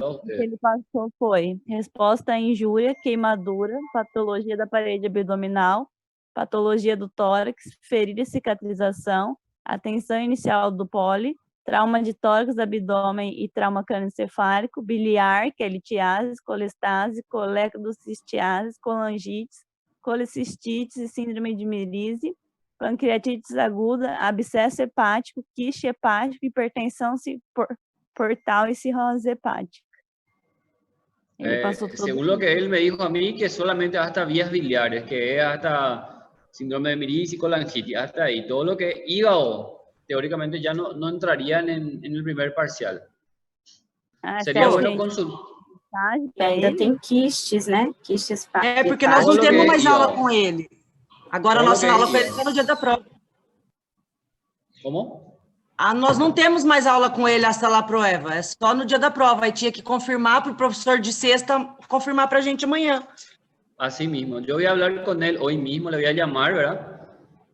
a que ustedes. ele passou foi resposta à injúria, queimadura, patologia da parede abdominal, patologia do tórax, ferida e cicatrização, atenção inicial do poli, trauma de tórax, abdômen e trauma crânioencefálico, biliar, que é litiase, colestase, colectocistiase, colangite, colecistites e síndrome de Merise, pancreatite aguda, abscesso hepático, quiste hepático, hipertensão portal y cirrosis hepática. Ele pasó todo. Según lo que él me dijo a mí, que solamente hasta vías biliares, que es hasta síndrome de Merise y colangitis, hasta ahí. Todo lo que es hígado, teóricamente ya no entrarían en el primer parcial. Sería bueno consultar. Ainda tem quistes, né? Quistes porque nós não temos mais aula com ele. Agora a nossa aula com ele é no dia da prova. Como? Nós não temos mais aula com ele hasta la prueba, é só no dia da prova. Aí tinha que confirmar para o professor de sexta confirmar para a gente amanhã. Así mismo, yo voy a hablar con él hoy mismo, le voy a llamar, ¿verdad?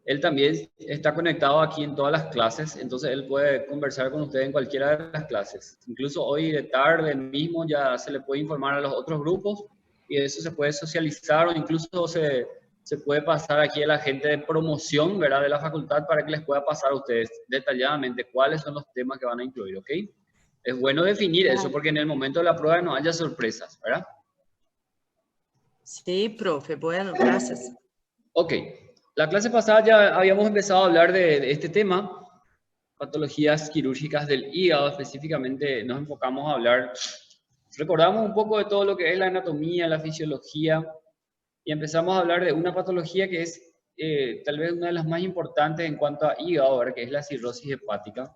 Él también está conectado aquí en todas las clases, entonces él puede conversar con ustedes en cualquiera de las clases. Incluso hoy de tarde mismo ya se le puede informar a los otros grupos y eso se puede socializar o incluso se puede pasar aquí a la gente de promoción, ¿verdad? De la facultad para que les pueda pasar a ustedes detalladamente cuáles son los temas que van a incluir, ¿ok? Es bueno definir eso porque en el momento de la prueba no haya sorpresas, ¿verdad? Sí, profe, bueno, gracias. Ok, la clase pasada ya habíamos empezado a hablar de este tema, patologías quirúrgicas del hígado, específicamente nos enfocamos a hablar, recordamos un poco de todo lo que es la anatomía, la fisiología, y empezamos a hablar de una patología que es tal vez una de las más importantes en cuanto a hígado, ¿verdad? Que es la cirrosis hepática.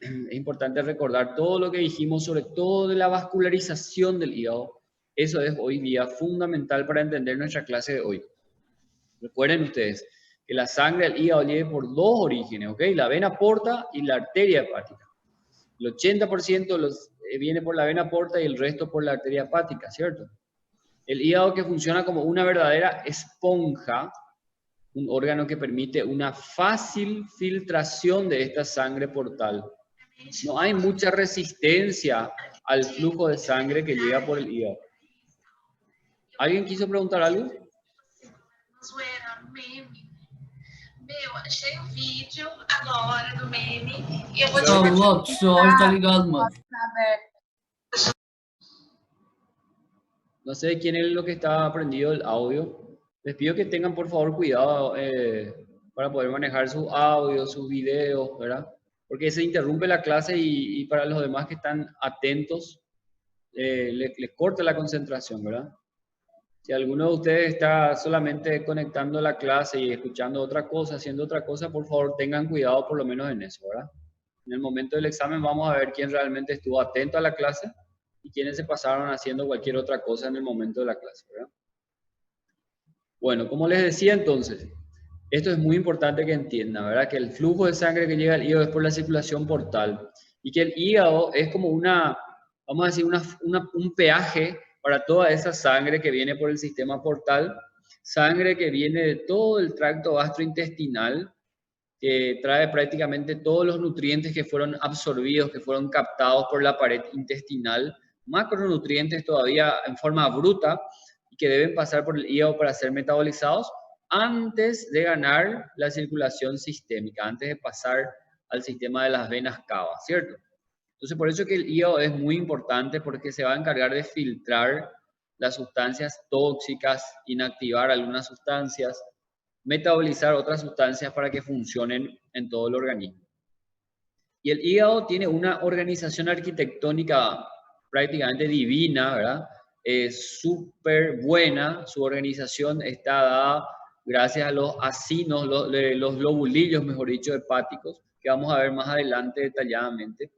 Es importante recordar todo lo que dijimos sobre todo de la vascularización del hígado. Eso es hoy día fundamental para entender nuestra clase de hoy. Recuerden ustedes que la sangre del hígado viene por dos orígenes, ¿ok? La vena porta y la arteria hepática. El 80% viene por la vena porta y el resto por la arteria hepática, ¿cierto? El hígado que funciona como una verdadera esponja, un órgano que permite una fácil filtración de esta sangre portal. No hay mucha resistencia al flujo de sangre que llega por el hígado. ¿Alguien quiso preguntar algo? Meu, achei o vídeo agora do meme e eu vou te seu áudio tá ligado, mano. No sé quién es lo que está prendido el audio. Les pido que tengan por favor cuidado para poder manejar sus audios, sus videos, ¿verdad? Porque se interrumpe la clase y para los demás que están atentos, les corta la concentración, ¿verdad? Si alguno de ustedes está solamente conectando la clase y escuchando otra cosa, haciendo otra cosa, por favor tengan cuidado por lo menos en eso, ¿verdad? En el momento del examen vamos a ver quién realmente estuvo atento a la clase y quiénes se pasaron haciendo cualquier otra cosa en el momento de la clase, ¿verdad? Bueno, como les decía entonces, esto es muy importante que entiendan, ¿verdad? Que el flujo de sangre que llega al hígado es por la circulación portal y que el hígado es como vamos a decir, un peaje para toda esa sangre que viene por el sistema portal, sangre que viene de todo el tracto gastrointestinal, que trae prácticamente todos los nutrientes que fueron absorbidos, que fueron captados por la pared intestinal, macronutrientes todavía en forma bruta y que deben pasar por el hígado para ser metabolizados antes de ganar la circulación sistémica, antes de pasar al sistema de las venas cava, ¿cierto? Entonces, por eso que el hígado es muy importante porque se va a encargar de filtrar las sustancias tóxicas, inactivar algunas sustancias, metabolizar otras sustancias para que funcionen en todo el organismo. Y el hígado tiene una organización arquitectónica prácticamente divina, ¿verdad? Es súper buena, su organización está dada gracias a los acinos, los lobulillos, mejor dicho, hepáticos, que vamos a ver más adelante detalladamente.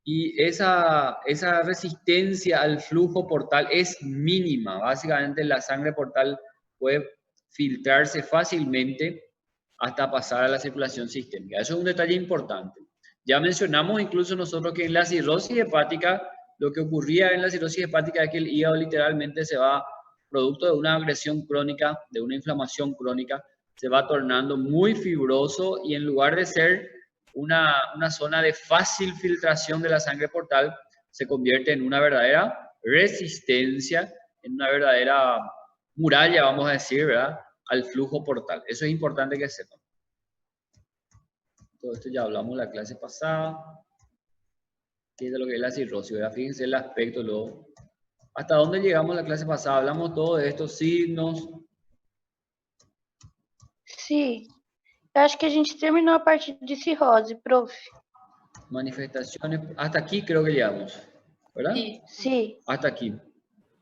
Y esa resistencia al flujo portal es mínima. Básicamente la sangre portal puede filtrarse fácilmente hasta pasar a la circulación sistémica. Eso es un detalle importante. Ya mencionamos incluso nosotros que en la cirrosis hepática, lo que ocurría en la cirrosis hepática es que el hígado literalmente se va, producto de una agresión crónica, de una inflamación crónica, se va tornando muy fibroso y en lugar de ser una zona de fácil filtración de la sangre portal, se convierte en una verdadera resistencia, en una verdadera muralla, vamos a decir, ¿verdad?, al flujo portal. Eso es importante que sepan. Todo esto ya hablamos en la clase pasada. ¿Qué es lo que es la cirrosis? ¿Verdad? Fíjense el aspecto luego. ¿Hasta dónde llegamos en la clase pasada? Hablamos todo de estos signos. Sim. Eu acho que a gente terminou a parte de cirrose, prof. Manifestaciones. Hasta aquí creo que llegamos, ¿verdad? Sim. Hasta aquí.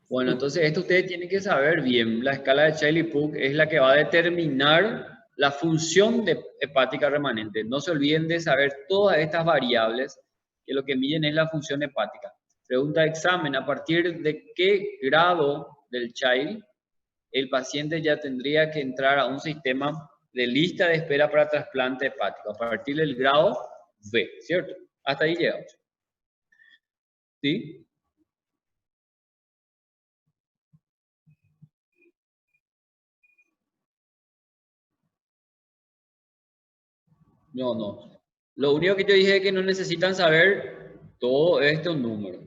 Bueno, entonces esto ustedes tienen que saber bien. La escala de Chailey-Pugh es la que va a determinar la función hepática remanente. No se olviden de saber todas estas variables que lo que miden es la función hepática. Pregunta de examen: ¿a partir de qué grado del Child el paciente ya tendría que entrar a un sistema de lista de espera para trasplante hepático? A partir del grado B, ¿cierto? Hasta ahí llegamos. ¿Sí? No. Lo único que yo dije es que no necesitan saber todos estos números.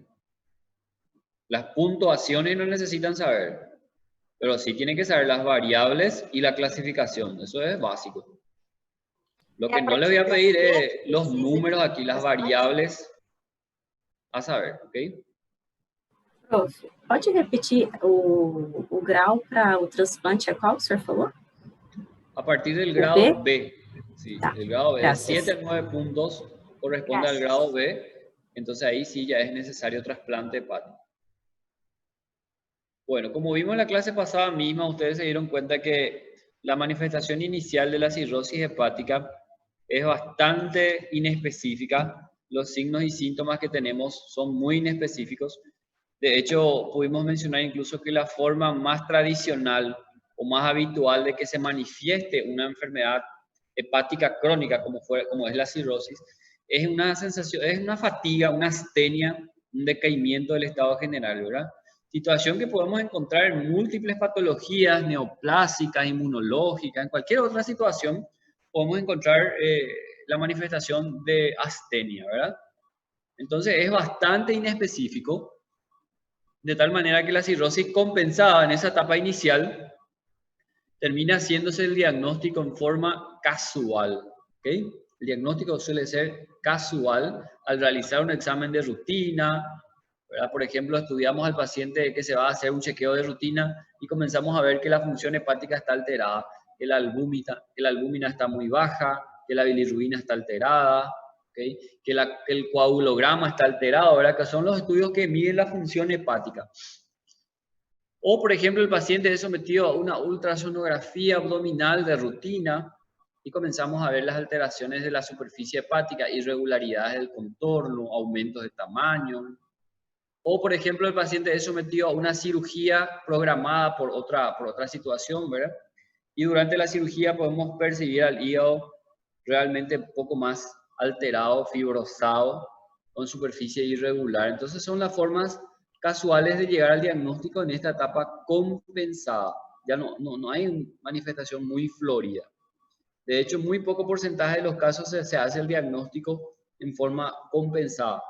Las puntuaciones no necesitan saber, pero sí tienen que saber las variables y la clasificación. Eso es básico. Lo que no les voy a pedir es los números aquí, las variables a saber, ¿ok? Prof, pode repetir o grau para o transplante a qual o senhor falou? A partir del ¿El grado B. Sí, Tá, el grado B. gracias. 7 a 9 puntos corresponde al Gracias. grado B. Entonces ahí sí ya es necesario trasplante hepático. Bueno, como vimos en la clase pasada misma, ustedes se dieron cuenta que la manifestación inicial de la cirrosis hepática es bastante inespecífica. Los signos y síntomas que tenemos son muy inespecíficos. De hecho, pudimos mencionar incluso que la forma más tradicional o más habitual de que se manifieste una enfermedad hepática crónica, como es la cirrosis, es una sensación, es una fatiga, una astenia, un decaimiento del estado general, ¿verdad? Situación que podemos encontrar en múltiples patologías neoplásicas, inmunológicas, en cualquier otra situación podemos encontrar la manifestación de astenia, ¿verdad? Entonces es bastante inespecífico, de tal manera que la cirrosis compensada en esa etapa inicial termina haciéndose el diagnóstico en forma casual, ¿ok? El diagnóstico suele ser casual al realizar un examen de rutina, ¿verdad? Por ejemplo, estudiamos al paciente que se va a hacer un chequeo de rutina y comenzamos a ver que la función hepática está alterada, que la albúmina está muy baja, que la bilirrubina está alterada, ¿okay? Que el coagulograma está alterado, ¿verdad? Que son los estudios que miden la función hepática. O, por ejemplo, el paciente es sometido a una ultrasonografía abdominal de rutina y comenzamos a ver las alteraciones de la superficie hepática, irregularidades del contorno, aumentos de tamaño. O, por ejemplo, el paciente es sometido a una cirugía programada por otra situación, ¿verdad? Y durante la cirugía podemos percibir al hígado realmente un poco más alterado, fibrosado, con superficie irregular. Entonces son las formas casuales de llegar al diagnóstico en esta etapa compensada. Ya no hay una manifestación muy florida. De hecho, muy poco porcentaje de los casos se hace el diagnóstico en forma compensada.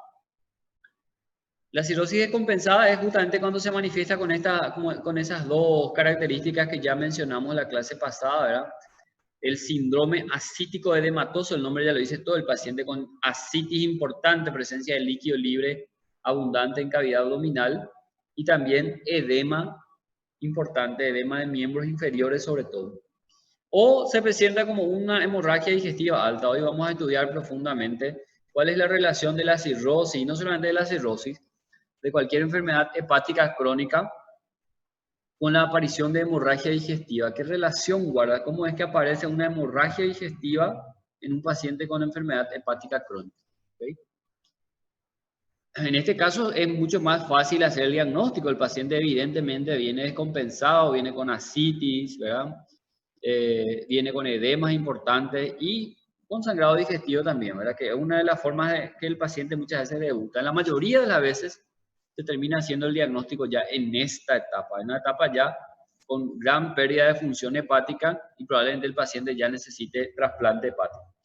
La cirrosis descompensada es justamente cuando se manifiesta con esas dos características que ya mencionamos en la clase pasada, ¿verdad? El síndrome ascítico edematoso, el nombre ya lo dice todo, el paciente con ascitis importante, presencia de líquido libre abundante en cavidad abdominal, y también edema importante, edema de miembros inferiores sobre todo. O se presenta como una hemorragia digestiva alta. Hoy vamos a estudiar profundamente cuál es la relación de la cirrosis, y no solamente de la cirrosis, de cualquier enfermedad hepática crónica con la aparición de hemorragia digestiva. ¿Qué relación guarda? ¿Cómo es que aparece una hemorragia digestiva en un paciente con enfermedad hepática crónica? ¿Okay? En este caso es mucho más fácil hacer el diagnóstico. El paciente evidentemente viene descompensado, viene con ascitis, ¿verdad? Viene con edemas importantes y con sangrado digestivo también, ¿verdad? Que es una de las formas de que el paciente muchas veces debuta. En la mayoría de las veces se termina haciendo el diagnóstico ya en esta etapa, en una etapa ya con gran pérdida de función hepática y probablemente el paciente ya necesite trasplante hepático.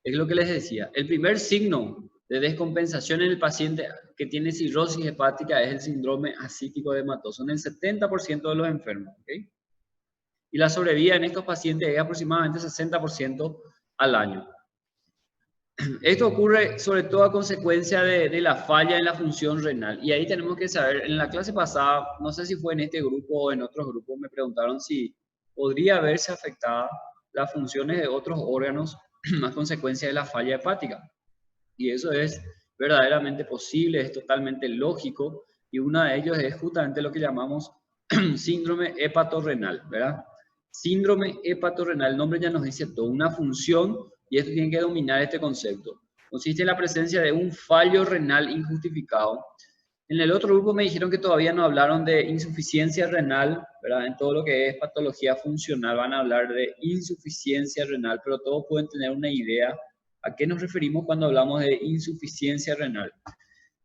Es lo que les decía. El primer signo de descompensación en el paciente que tiene cirrosis hepática es el síndrome ascítico hematoso, en el 70% de los enfermos. ¿Okay? Y la sobrevida en estos pacientes es aproximadamente 60% al año. Esto ocurre sobre todo a consecuencia de la falla en la función renal. Y ahí tenemos que saber, en la clase pasada, no sé si fue en este grupo o en otros grupos, me preguntaron si podría verse afectada las funciones de otros órganos a consecuencia de la falla hepática. Y eso es verdaderamente posible, es totalmente lógico. Y uno de ellos es justamente lo que llamamos síndrome hepatorrenal, ¿verdad? Síndrome hepatorrenal, el nombre ya nos dice todo, una función, y esto tiene que dominar este concepto. Consiste en la presencia de un fallo renal injustificado. En el otro grupo me dijeron que todavía no hablaron de insuficiencia renal, ¿verdad? En todo lo que es patología funcional van a hablar de insuficiencia renal, pero todos pueden tener una idea a qué nos referimos cuando hablamos de insuficiencia renal.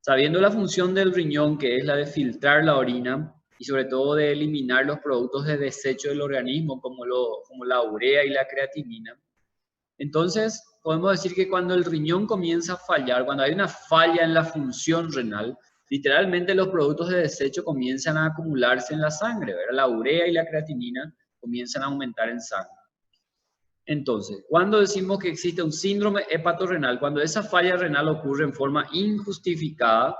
Sabiendo la función del riñón, que es la de filtrar la orina, y sobre todo de eliminar los productos de desecho del organismo, como la urea y la creatinina. Entonces, podemos decir que cuando el riñón comienza a fallar, cuando hay una falla en la función renal, literalmente los productos de desecho comienzan a acumularse en la sangre, ¿verdad? La urea y la creatinina comienzan a aumentar en sangre. Entonces, cuando decimos que existe un síndrome hepatorrenal, cuando esa falla renal ocurre en forma injustificada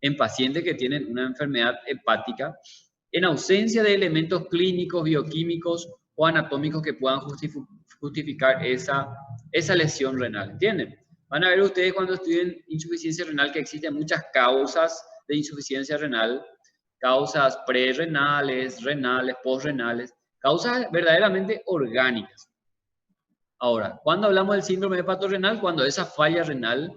en pacientes que tienen una enfermedad hepática, en ausencia de elementos clínicos, bioquímicos o anatómicos que puedan justificar esa lesión renal, ¿entienden? Van a ver ustedes cuando estudien insuficiencia renal que existen muchas causas de insuficiencia renal, causas prerrenales, renales, postrenales, causas verdaderamente orgánicas. Ahora, cuando hablamos del síndrome hepatorrenal, cuando esa falla renal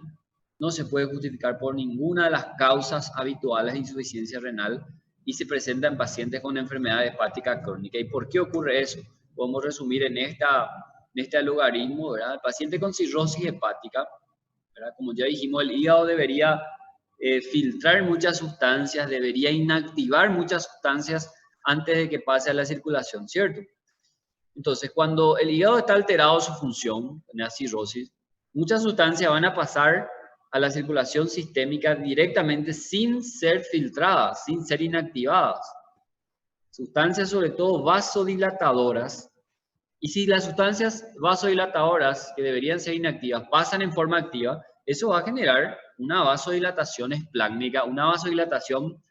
no se puede justificar por ninguna de las causas habituales de insuficiencia renal y se presenta en pacientes con enfermedad hepática crónica. ¿Y por qué ocurre eso? Podemos resumir en este algoritmo, ¿verdad? El paciente con cirrosis hepática, ¿verdad? Como ya dijimos, el hígado debería filtrar muchas sustancias, debería inactivar muchas sustancias antes de que pase a la circulación, ¿cierto? Entonces, cuando el hígado está alterado su función, en la cirrosis, muchas sustancias van a pasar a la circulación sistémica directamente sin ser filtradas, sin ser inactivadas. Sustancias sobre todo vasodilatadoras. Y si las sustancias vasodilatadoras que deberían ser inactivas pasan en forma activa, eso va a generar una vasodilatación esplácnica, una vasodilatación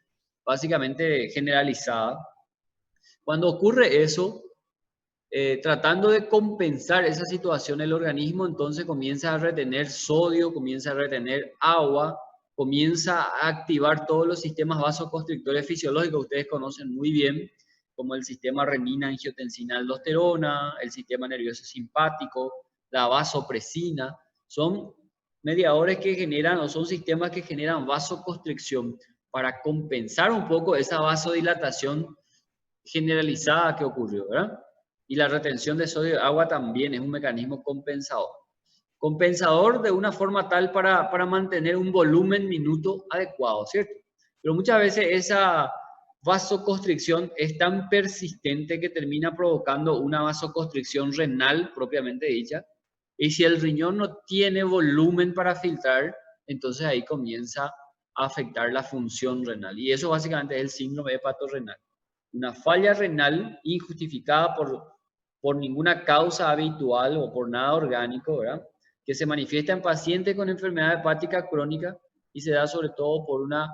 básicamente generalizada. Cuando ocurre eso, tratando de compensar esa situación el organismo, entonces comienza a retener sodio, comienza a retener agua, comienza a activar todos los sistemas vasoconstrictores fisiológicos que ustedes conocen muy bien, como el sistema renina, angiotensina, aldosterona, el sistema nervioso simpático, la vasopresina. Son mediadores que generan, o son sistemas que generan vasoconstricción para compensar un poco esa vasodilatación generalizada que ocurrió, ¿verdad? Y la retención de sodio y agua también es un mecanismo compensador. Compensador de una forma tal para mantener un volumen minuto adecuado, ¿cierto? Pero muchas veces esa vasoconstricción es tan persistente que termina provocando una vasoconstricción renal propiamente dicha. Y si el riñón no tiene volumen para filtrar, entonces ahí comienza a afectar la función renal. Y eso básicamente es el síndrome hepatorrenal. Una falla renal injustificada por ninguna causa habitual o por nada orgánico, ¿verdad? Que se manifiesta en pacientes con enfermedad hepática crónica y se da sobre todo por una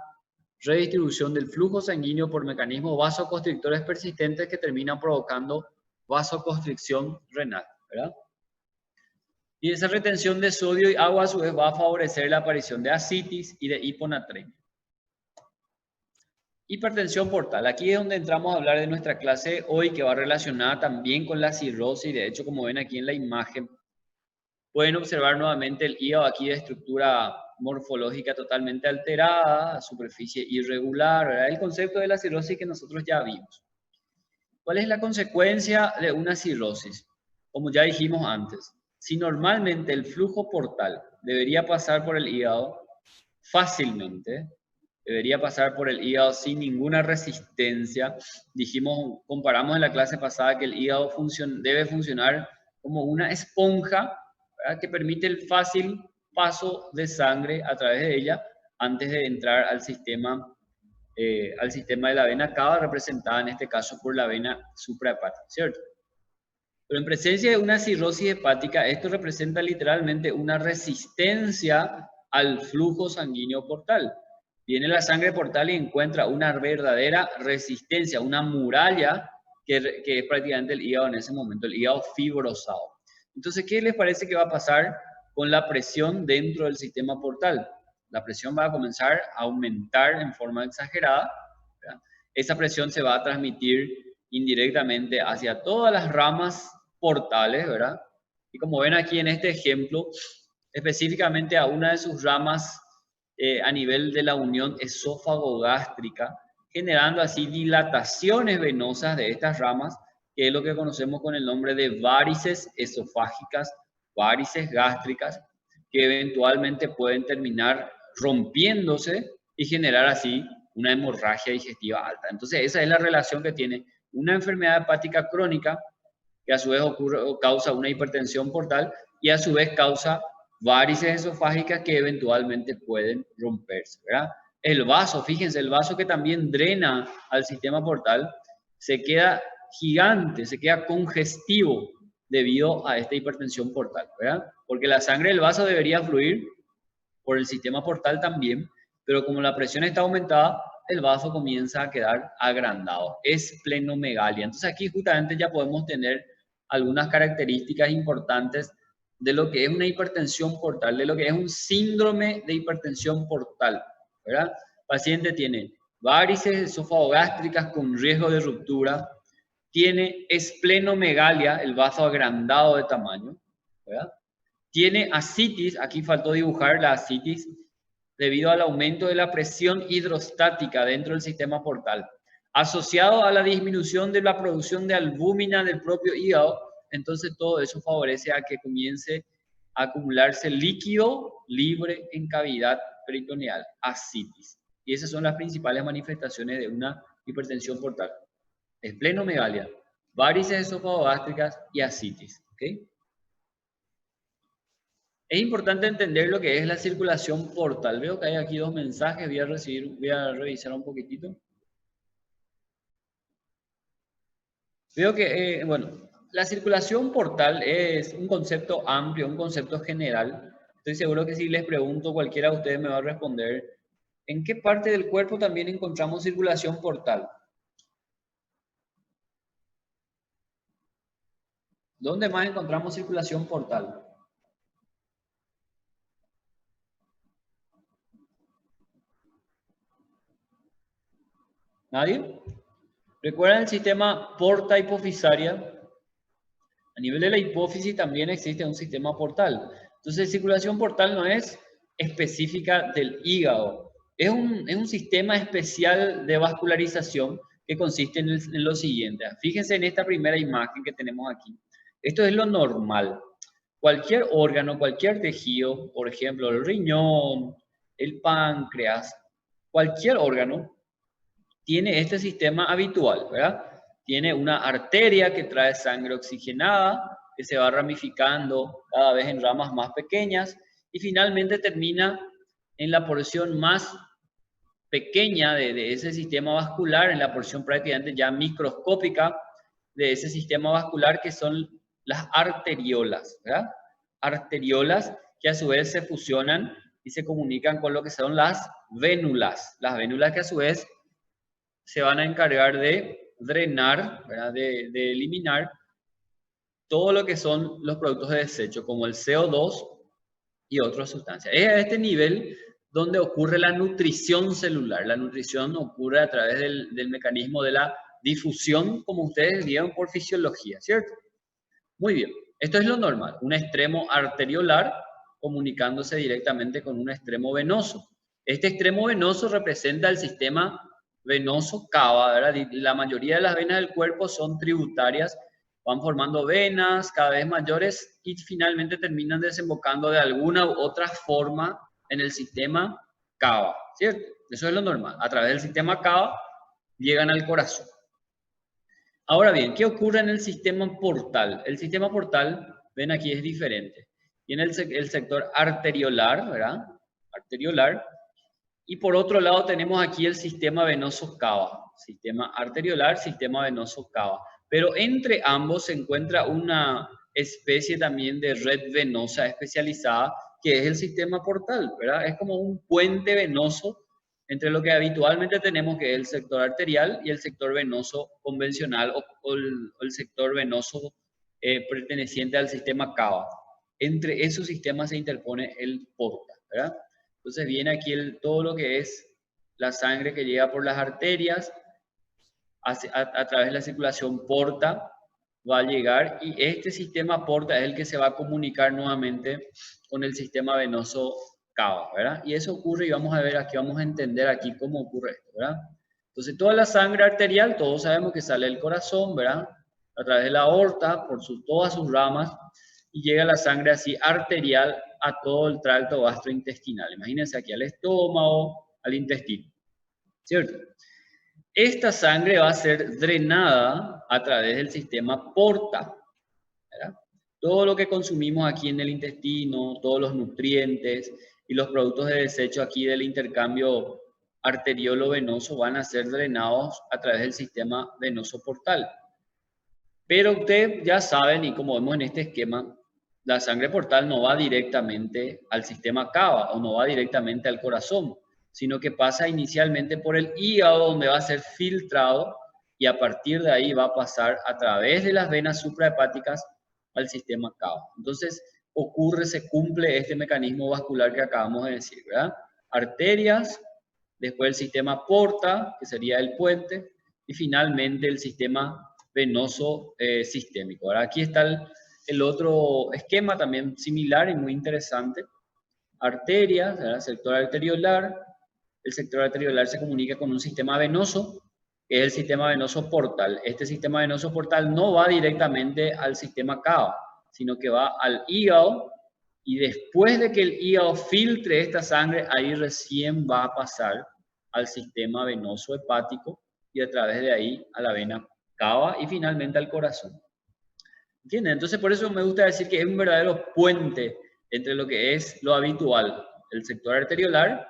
redistribución del flujo sanguíneo por mecanismos vasoconstrictores persistentes que terminan provocando vasoconstricción renal, ¿verdad? Y esa retención de sodio y agua a su vez va a favorecer la aparición de ascitis y de hiponatremia. Hipertensión portal. Aquí es donde entramos a hablar de nuestra clase hoy, que va relacionada también con la cirrosis. De hecho, como ven aquí en la imagen, pueden observar nuevamente el hígado aquí de estructura morfológica totalmente alterada, superficie irregular, ¿verdad? El concepto de la cirrosis que nosotros ya vimos. ¿Cuál es la consecuencia de una cirrosis? Como ya dijimos antes, si normalmente el flujo portal debería pasar por el hígado fácilmente, debería pasar por el hígado sin ninguna resistencia. Comparamos en la clase pasada que el hígado debe funcionar como una esponja, ¿verdad? Que permite el fácil paso de sangre a través de ella antes de entrar al sistema de la vena cava, representada en este caso por la vena suprahepática, ¿cierto? Pero en presencia de una cirrosis hepática, esto representa literalmente una resistencia al flujo sanguíneo portal. Viene la sangre portal y encuentra una verdadera resistencia, una muralla que es prácticamente el hígado en ese momento, el hígado fibrosado. Entonces, ¿qué les parece que va a pasar con la presión dentro del sistema portal? La presión va a comenzar a aumentar en forma exagerada, ¿verdad? Esa presión se va a transmitir indirectamente hacia todas las ramas portales, ¿verdad? Y como ven aquí en este ejemplo, específicamente a una de sus ramas a nivel de la unión esófago-gástrica, generando así dilataciones venosas de estas ramas, que es lo que conocemos con el nombre de varices esofágicas, varices gástricas, que eventualmente pueden terminar rompiéndose y generar así una hemorragia digestiva alta. Entonces esa es la relación que tiene una enfermedad hepática crónica, que a su vez causa una hipertensión portal y a su vez causa varices esofágicas que eventualmente pueden romperse, ¿verdad? El vaso, fíjense, el vaso que también drena al sistema portal se queda gigante, se queda congestivo debido a esta hipertensión portal, ¿verdad? Porque la sangre del vaso debería fluir por el sistema portal también, pero como la presión está aumentada, el vaso comienza a quedar agrandado, esplenomegalia. Entonces aquí justamente ya podemos tener algunas características importantes de lo que es una hipertensión portal, de lo que es un síndrome de hipertensión portal, ¿verdad? El paciente tiene varices esófago-gástricas con riesgo de ruptura, tiene esplenomegalia, el vaso agrandado de tamaño, ¿verdad? Tiene ascitis, aquí faltó dibujar la ascitis, debido al aumento de la presión hidrostática dentro del sistema portal, asociado a la disminución de la producción de albúmina del propio hígado. Entonces todo eso favorece a que comience a acumularse líquido libre en cavidad peritoneal, ascitis. Y esas son las principales manifestaciones de una hipertensión portal: esplenomegalia, varices esófago-gástricas y ascitis. ¿Okay? Es importante entender lo que es la circulación portal. Veo que hay aquí dos mensajes, voy a revisar un poquitito. Veo que, bueno, la circulación portal es un concepto amplio, un concepto general. Estoy seguro que si les pregunto, cualquiera de ustedes me va a responder, ¿en qué parte del cuerpo también encontramos circulación portal? ¿Dónde más encontramos circulación portal? ¿Nadie? ¿Recuerdan el sistema porta hipofisaria? A nivel de la hipófisis también existe un sistema portal. Entonces, circulación portal no es específica del hígado. Es un sistema especial de vascularización que consiste en lo siguiente. Fíjense en esta primera imagen que tenemos aquí. Esto es lo normal. Cualquier órgano, cualquier tejido, por ejemplo, el riñón, el páncreas, cualquier órgano tiene este sistema habitual, ¿verdad? Tiene una arteria que trae sangre oxigenada, que se va ramificando cada vez en ramas más pequeñas y finalmente termina en la porción más pequeña de ese sistema vascular, en la porción prácticamente ya microscópica de ese sistema vascular, que son las arteriolas, ¿verdad? Arteriolas que a su vez se fusionan y se comunican con lo que son las vénulas que a su vez se van a encargar de drenar, ¿verdad? De eliminar todo lo que son los productos de desecho, como el CO2 y otras sustancias. Es a este nivel donde ocurre la nutrición celular. La nutrición ocurre a través del mecanismo de la difusión, como ustedes vieron por fisiología, ¿cierto? Muy bien, esto es lo normal, un extremo arteriolar comunicándose directamente con un extremo venoso. Este extremo venoso representa el sistema venoso cava, ¿verdad? La mayoría de las venas del cuerpo son tributarias, van formando venas cada vez mayores y finalmente terminan desembocando de alguna u otra forma en el sistema cava, ¿cierto? Eso es lo normal. A través del sistema cava llegan al corazón. Ahora bien, ¿qué ocurre en el sistema portal? El sistema portal, ven aquí, es diferente. Tiene el sector arteriolar, ¿verdad? Arteriolar. Y por otro lado tenemos aquí el sistema venoso cava. Sistema arteriolar, sistema venoso cava. Pero entre ambos se encuentra una especie también de red venosa especializada, que es el sistema portal, ¿verdad? Es como un puente venoso entre lo que habitualmente tenemos, que es el sector arterial, y el sector venoso convencional, o el sector venoso perteneciente al sistema cava. Entre esos sistemas se interpone el porta, ¿verdad? Entonces viene aquí todo lo que es la sangre que llega por las arterias, a través de la circulación porta, va a llegar, y este sistema porta es el que se va a comunicar nuevamente con el sistema venoso cava, ¿verdad? Y eso ocurre, y vamos a ver aquí, vamos a entender aquí cómo ocurre esto, ¿verdad? Entonces toda la sangre arterial, todos sabemos que sale del corazón, ¿verdad? A través de la aorta, por todas sus ramas, y llega la sangre así arterial a todo el tracto gastrointestinal. Imagínense aquí al estómago, al intestino, ¿cierto? Esta sangre va a ser drenada a través del sistema porta, ¿verdad? Todo lo que consumimos aquí en el intestino, todos los nutrientes y los productos de desecho aquí del intercambio arteriolo-venoso van a ser drenados a través del sistema venoso portal. Pero ustedes ya saben, y como vemos en este esquema, la sangre portal no va directamente al sistema cava o no va directamente al corazón, sino que pasa inicialmente por el hígado, donde va a ser filtrado, y a partir de ahí va a pasar a través de las venas suprahepáticas al sistema cava. Entonces se cumple este mecanismo vascular que acabamos de decir, ¿verdad? Arterias, después el sistema porta, que sería el puente, y finalmente el sistema venoso sistémico. Ahora aquí está el otro esquema también similar y muy interesante. Arterias, ¿verdad? Sector arteriolar. El sector arteriolar se comunica con un sistema venoso, que es el sistema venoso portal. Este sistema venoso portal no va directamente al sistema cava, sino que va al hígado, y después de que el hígado filtre esta sangre, ahí recién va a pasar al sistema venoso hepático, y a través de ahí a la vena cava y finalmente al corazón. ¿Entienden? Entonces por eso me gusta decir que es un verdadero puente entre lo que es lo habitual, el sector arteriolar,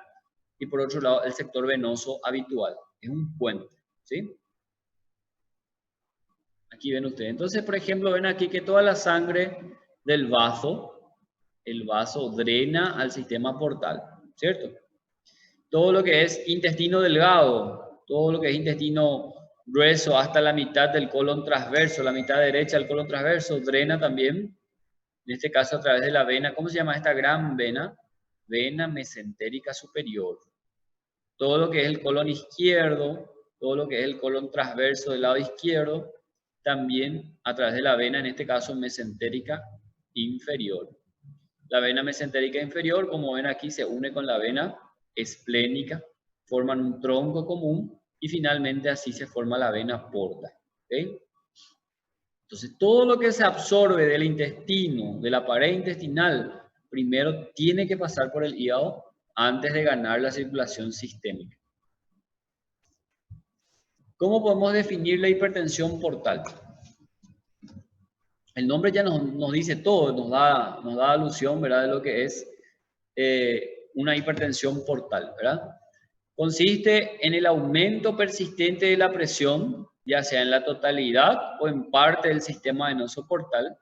y por otro lado el sector venoso habitual. Es un puente, ¿sí? Aquí ven ustedes. Entonces, por ejemplo, ven aquí que toda la sangre del vaso, el vaso drena al sistema portal, ¿cierto? Todo lo que es intestino delgado, todo lo que es intestino grueso hasta la mitad del colon transverso, la mitad derecha del colon transverso, drena también, en este caso a través de la vena. ¿Cómo se llama esta gran vena? Vena mesentérica superior. Todo lo que es el colon izquierdo, todo lo que es el colon transverso del lado izquierdo, también a través de la vena, en este caso mesentérica inferior. La vena mesentérica inferior, como ven aquí, se une con la vena esplénica, forman un tronco común, y finalmente así se forma la vena porta. ¿Okay? Entonces, todo lo que se absorbe del intestino, de la pared intestinal, primero tiene que pasar por el hígado antes de ganar la circulación sistémica. ¿Cómo podemos definir la hipertensión portal? El nombre ya nos dice todo, nos da alusión, ¿verdad?, de lo que es una hipertensión portal, ¿verdad? Consiste en el aumento persistente de la presión, ya sea en la totalidad o en parte del sistema venoso portal,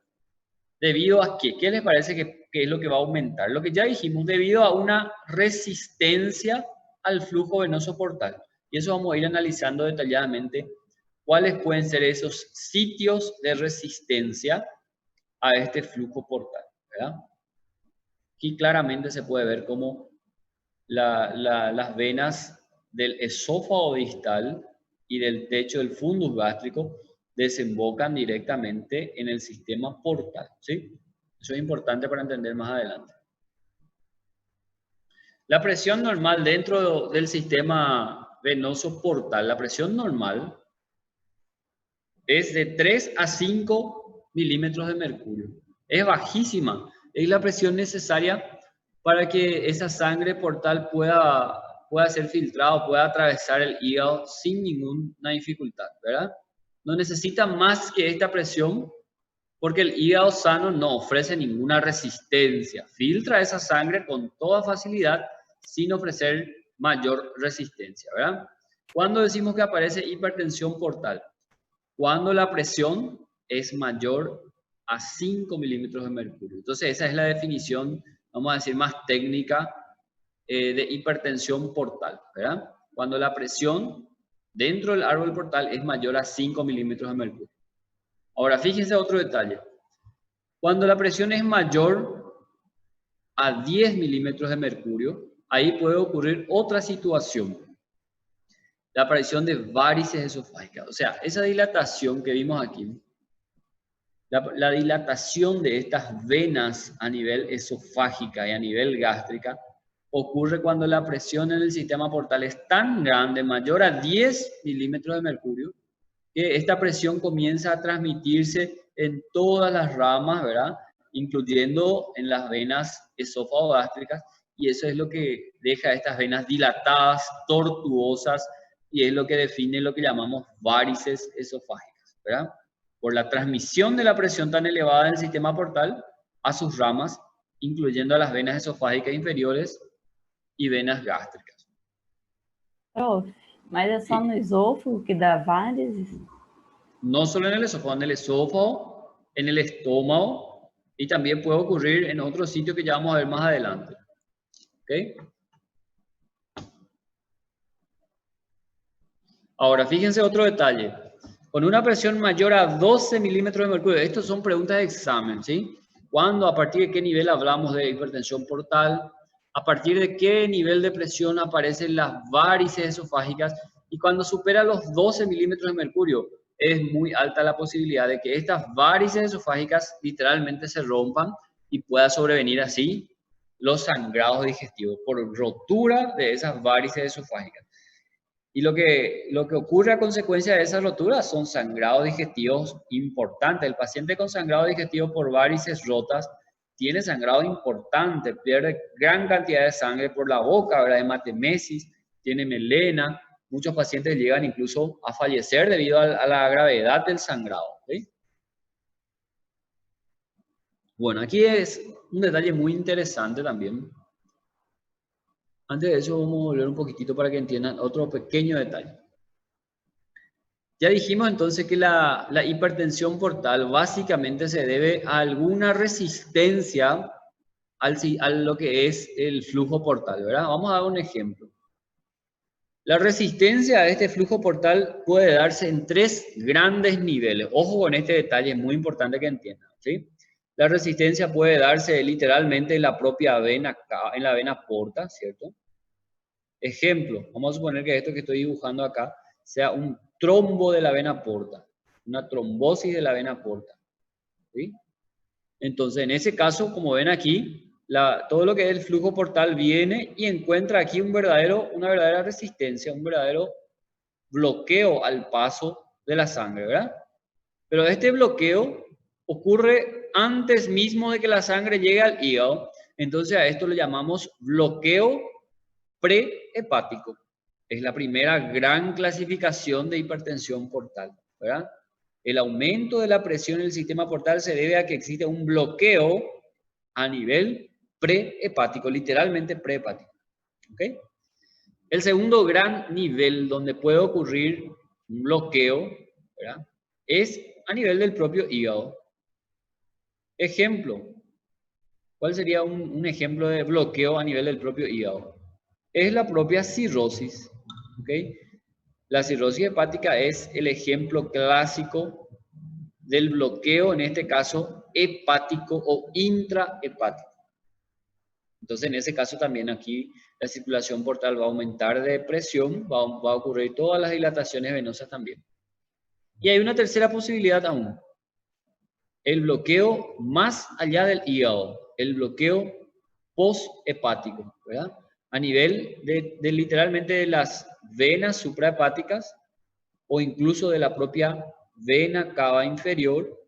¿debido a qué? ¿Qué les parece que es lo que va a aumentar? Lo que ya dijimos, debido a una resistencia al flujo venoso portal. Y eso vamos a ir analizando detalladamente cuáles pueden ser esos sitios de resistencia a este flujo portal, ¿verdad? Aquí claramente se puede ver cómo las venas del esófago distal y del techo del fundus gástrico desembocan directamente en el sistema portal, ¿sí? Eso es importante para entender más adelante. La presión normal dentro del sistema venoso portal, la presión normal es de 3 a 5 milímetros de mercurio. Es bajísima, es la presión necesaria para que esa sangre portal pueda ser filtrada, pueda atravesar el hígado sin ninguna dificultad, ¿verdad? No necesita más que esta presión Porque el hígado sano no ofrece ninguna resistencia. Filtra esa sangre con toda facilidad sin ofrecer mayor resistencia, ¿verdad? ¿Cuándo decimos que aparece hipertensión portal? Cuando la presión es mayor a 5 milímetros de mercurio. Entonces esa es la definición, vamos a decir, más técnica de hipertensión portal, ¿verdad? Cuando la presión dentro del árbol portal es mayor a 5 milímetros de mercurio. Ahora, fíjense otro detalle. Cuando la presión es mayor a 10 milímetros de mercurio, ahí puede ocurrir otra situación. La aparición de varices esofágicas. O sea, esa dilatación que vimos aquí, la dilatación de estas venas a nivel esofágica y a nivel gástrica, ocurre cuando la presión en el sistema portal es tan grande, mayor a 10 milímetros de mercurio, que esta presión comienza a transmitirse en todas las ramas, ¿verdad? Incluyendo en las venas esófago-gástricas, y eso es lo que deja estas venas dilatadas, tortuosas, y es lo que define lo que llamamos varices esofágicas, ¿verdad? Por la transmisión de la presión tan elevada del sistema portal a sus ramas, incluyendo a las venas esofágicas inferiores e venas gástricas. Prof, mas é só no esôfago que dá várices? No solo en el esófago, en el estómago, y también puede ocurrir en otros sitios que ya vamos a ver más adelante. ¿Ok? Ahora, fíjense otro detalle. Con una presión mayor a 12 milímetros de mercurio, estas son preguntas de examen, ¿sí? ¿Cuándo, a partir de qué nivel hablamos de hipertensión portal? ¿A partir de qué nivel de presión aparecen las varices esofágicas? Y cuando supera los 12 milímetros de mercurio, es muy alta la posibilidad de que estas varices esofágicas literalmente se rompan y pueda sobrevenir así los sangrados digestivos por rotura de esas varices esofágicas. Y lo que ocurre a consecuencia de esas roturas son sangrados digestivos importantes. El paciente con sangrado digestivo por varices rotas tiene sangrado importante, pierde gran cantidad de sangre por la boca, ¿verdad? Hematemesis, tiene melena. Muchos pacientes llegan incluso a fallecer debido a la gravedad del sangrado, ¿sí? Bueno, aquí es un detalle muy interesante también. Antes de eso vamos a volver un poquitito para que entiendan otro pequeño detalle. Ya dijimos entonces que la hipertensión portal básicamente se debe a alguna resistencia a lo que es el flujo portal, ¿verdad? Vamos a dar un ejemplo. La resistencia a este flujo portal puede darse en 3 grandes niveles. Ojo con este detalle, es muy importante que entiendan, ¿sí? La resistencia puede darse literalmente en la propia vena, en la vena porta, ¿cierto? Ejemplo, vamos a suponer que esto que estoy dibujando acá sea un trombo de la vena porta, una trombosis de la vena porta, ¿sí? Entonces, en ese caso, como ven aquí, todo lo que es el flujo portal viene y encuentra aquí una verdadera resistencia, un verdadero bloqueo al paso de la sangre, ¿verdad? Pero este bloqueo ocurre antes mismo de que la sangre llegue al hígado, entonces a esto le llamamos bloqueo prehepático. Es la primera gran clasificación de hipertensión portal, ¿verdad? El aumento de la presión en el sistema portal se debe a que existe un bloqueo a nivel prehepático, literalmente prehepático, ¿ok? El segundo gran nivel donde puede ocurrir un bloqueo, ¿verdad?, es a nivel del propio hígado. Ejemplo, ¿cuál sería un ejemplo de bloqueo a nivel del propio hígado? Es la propia cirrosis, ¿ok? La cirrosis hepática es el ejemplo clásico del bloqueo, en este caso, hepático o intrahepático. Entonces, en ese caso también aquí la circulación portal va a aumentar de presión, va a ocurrir todas las dilataciones venosas también. Y hay una tercera posibilidad aún. El bloqueo más allá del hígado, el bloqueo posthepático, ¿verdad? A nivel de literalmente de las venas suprahepáticas o incluso de la propia vena cava inferior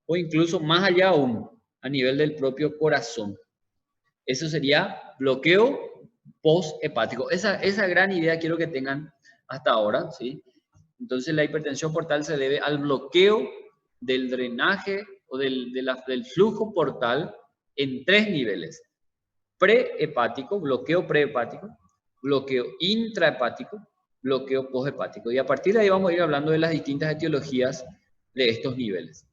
o incluso más allá aún, a nivel del propio corazón. Eso sería bloqueo posthepático. Esa gran idea quiero que tengan hasta ahora, ¿sí? Entonces la hipertensión portal se debe al bloqueo del drenaje o del flujo portal en 3 niveles. Prehepático, bloqueo prehepático, bloqueo intrahepático, bloqueo posthepático. Y a partir de ahí vamos a ir hablando de las distintas etiologías de estos niveles.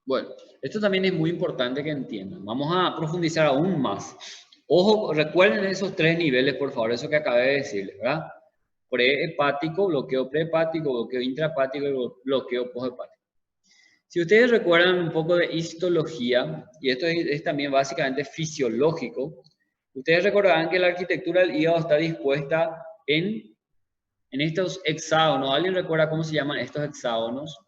Bueno, esto también es muy importante que entiendan. Vamos a profundizar aún más. Ojo, recuerden esos 3 niveles, por favor, eso que acabé de decirles, ¿verdad? Prehepático, bloqueo prehepático, bloqueo intrahepático y bloqueo posthepático. Si ustedes recuerdan un poco de histología, y esto es también básicamente fisiológico, ustedes recordarán que la arquitectura del hígado está dispuesta en estos hexágonos. ¿Alguien recuerda cómo se llaman estos hexágonos?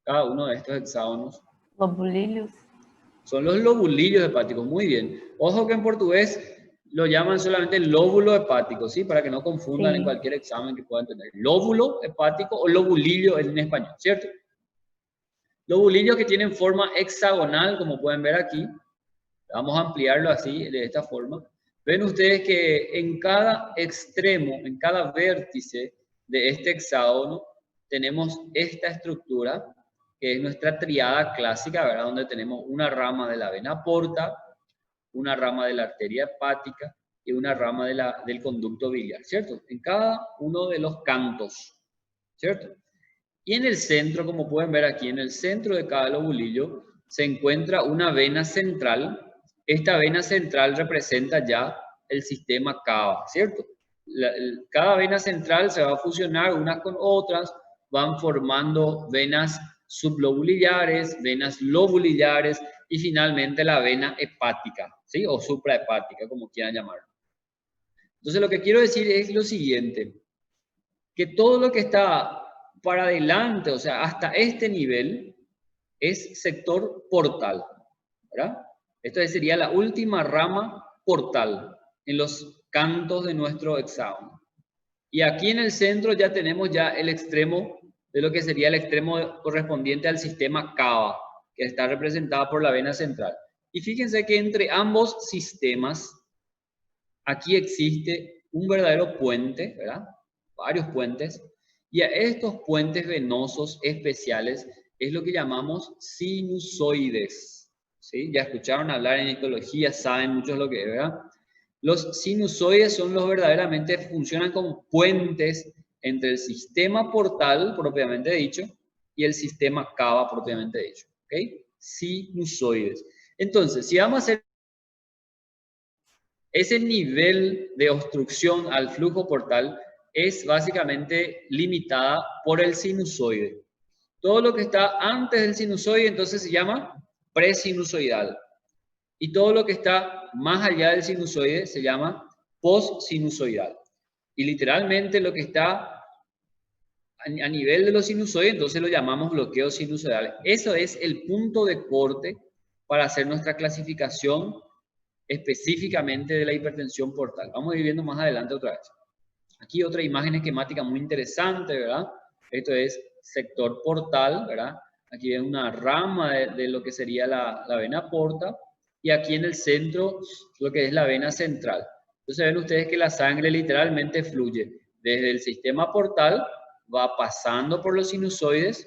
Cada uno de estos hexágonos. Lobulillos. Son los lobulillos hepáticos, muy bien. Ojo que en portugués lo llaman solamente lóbulo hepático, ¿sí? Para que no confundan en cualquier examen que puedan tener. Lóbulo hepático o lobulillo en español, ¿cierto? Lobulillos que tienen forma hexagonal, como pueden ver aquí. Vamos a ampliarlo así, de esta forma. Ven ustedes que en cada extremo, en cada vértice de este hexágono, tenemos esta estructura, que es nuestra triada clásica, ¿verdad? Donde tenemos una rama de la vena porta, una rama de la arteria hepática y una rama del conducto biliar, ¿cierto? En cada uno de los cantos, ¿cierto? Y en el centro, como pueden ver aquí, en el centro de cada lobulillo se encuentra una vena central. Esta vena central representa ya el sistema cava, ¿cierto? Cada vena central se va a fusionar unas con otras, van formando venas sublobulillares, venas lobulillares y finalmente la vena hepática, ¿sí? O suprahepática, como quieran llamarlo. Entonces lo que quiero decir es lo siguiente, que todo lo que está para adelante, o sea, hasta este nivel, es sector portal, ¿verdad? Esto sería la última rama portal en los cantos de nuestro hexágono. Y aquí en el centro ya tenemos ya el extremo de lo que sería el extremo correspondiente al sistema cava, que está representado por la vena central. Y fíjense que entre ambos sistemas, aquí existe un verdadero puente, ¿verdad? Varios puentes. Y a estos puentes venosos especiales es lo que llamamos sinusoides, ¿sí? Ya escucharon hablar en histología, saben mucho lo que es, ¿verdad? Los sinusoides son los verdaderamente, funcionan como puentes entre el sistema portal, propiamente dicho, y el sistema cava, propiamente dicho, ¿ok? Sinusoides. Entonces, si vamos a hacer ese nivel de obstrucción al flujo portal, es básicamente limitada por el sinusoide. Todo lo que está antes del sinusoide entonces se llama presinusoidal. Y todo lo que está más allá del sinusoide se llama postsinusoidal. Y literalmente lo que está a nivel de los sinusoides entonces lo llamamos bloqueo sinusoidal. Eso es el punto de corte para hacer nuestra clasificación específicamente de la hipertensión portal. Vamos a ir viendo más adelante otra vez. Aquí otra imagen esquemática muy interesante, ¿verdad? Esto es sector portal, ¿verdad? Aquí ven una rama de lo que sería la vena porta y aquí en el centro lo que es la vena central. Entonces ven ustedes que la sangre literalmente fluye desde el sistema portal, va pasando por los sinusoides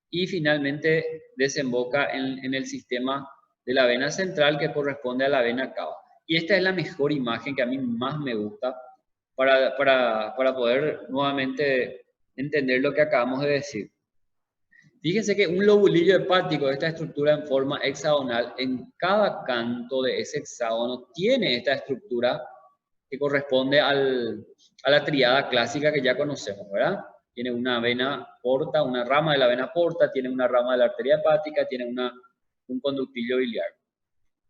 y finalmente desemboca en el sistema de la vena central que corresponde a la vena cava. Y esta es la mejor imagen que a mí más me gusta para poder nuevamente entender lo que acabamos de decir. Fíjense que un lobulillo hepático, esta estructura en forma hexagonal, en cada canto de ese hexágono tiene esta estructura que corresponde a la triada clásica que ya conocemos, ¿verdad? Tiene una vena porta, una rama de la vena porta, tiene una rama de la arteria hepática, tiene un conductillo biliar.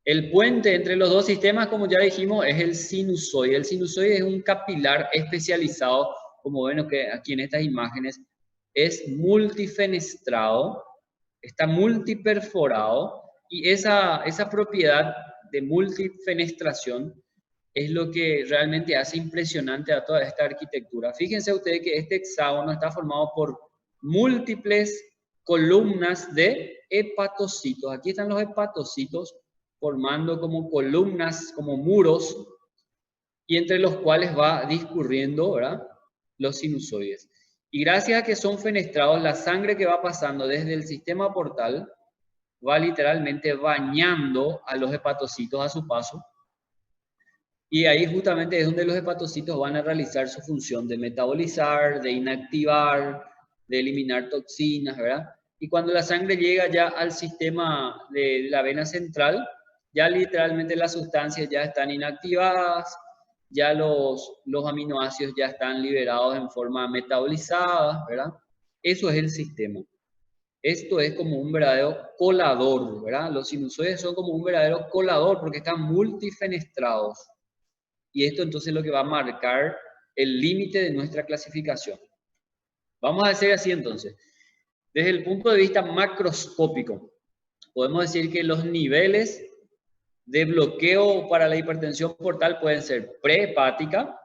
El puente entre los dos sistemas, como ya dijimos, es el sinusoide. El sinusoide es un capilar especializado, como ven aquí en estas imágenes, es multifenestrado, está multiperforado, y esa propiedad de multifenestración es lo que realmente hace impresionante a toda esta arquitectura. Fíjense ustedes que este hexágono está formado por múltiples columnas de hepatocitos. Aquí están los hepatocitos formando como columnas, como muros, y entre los cuales va discurriendo, ¿verdad?, los sinusoides. Y gracias a que son fenestrados, la sangre que va pasando desde el sistema portal va literalmente bañando a los hepatocitos a su paso. Y ahí justamente es donde los hepatocitos van a realizar su función de metabolizar, de inactivar, de eliminar toxinas, ¿verdad? Y cuando la sangre llega ya al sistema de la vena central, ya literalmente las sustancias ya están inactivadas, ya los aminoácidos ya están liberados en forma metabolizada, ¿verdad? Eso es el sistema. Esto es como un verdadero colador, ¿verdad? Los sinusoides son como un verdadero colador porque están multifenestrados. Y esto entonces es lo que va a marcar el límite de nuestra clasificación. Vamos a hacer así entonces. Desde el punto de vista macroscópico, podemos decir que los niveles de bloqueo para la hipertensión portal pueden ser prehepática,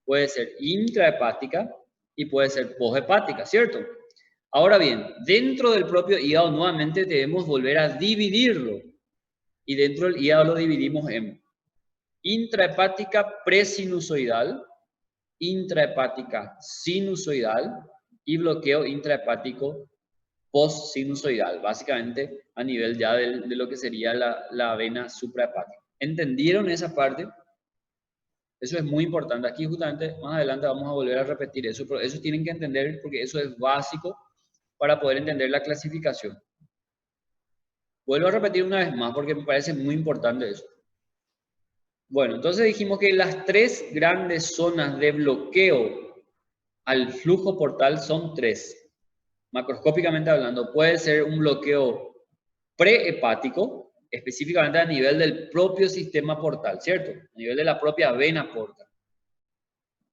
puede ser intrahepática y puede ser poshepática, ¿cierto? Ahora bien, dentro del propio hígado nuevamente debemos volver a dividirlo. Y dentro del hígado lo dividimos en intrahepática presinusoidal, intrahepática sinusoidal y bloqueo intrahepático postsinusoidal, básicamente a nivel ya de lo que sería la vena suprahepática. ¿Entendieron esa parte? Eso es muy importante. Aquí justamente más adelante vamos a volver a repetir eso, pero eso tienen que entender porque eso es básico para poder entender la clasificación. Vuelvo a repetir una vez más porque me parece muy importante eso. Bueno, entonces dijimos que las tres grandes zonas de bloqueo al flujo portal son tres. Macroscópicamente hablando, puede ser un bloqueo prehepático, específicamente a nivel del propio sistema portal, ¿cierto? A nivel de la propia vena portal.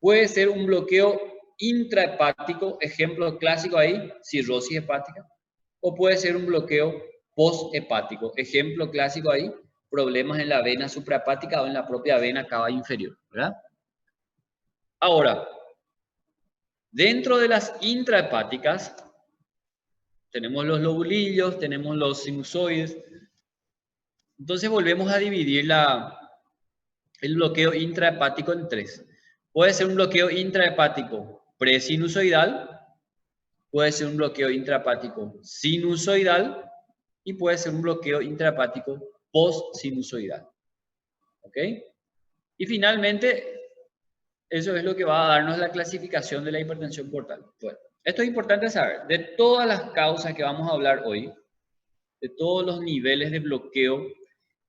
Puede ser un bloqueo intrahepático, ejemplo clásico ahí, cirrosis hepática. O puede ser un bloqueo posthepático, ejemplo clásico ahí, problemas en la vena suprahepática o en la propia vena cava inferior, ¿verdad? Ahora, dentro de las intrahepáticas, tenemos los lobulillos, tenemos los sinusoides. Entonces volvemos a dividir el bloqueo intrahepático en tres. Puede ser un bloqueo intrahepático presinusoidal, puede ser un bloqueo intrahepático sinusoidal y puede ser un bloqueo intrahepático postsinusoidal. ¿Ok? Y finalmente, eso es lo que va a darnos la clasificación de la hipertensión portal. Bueno, esto es importante saber. De todas las causas que vamos a hablar hoy, de todos los niveles de bloqueo,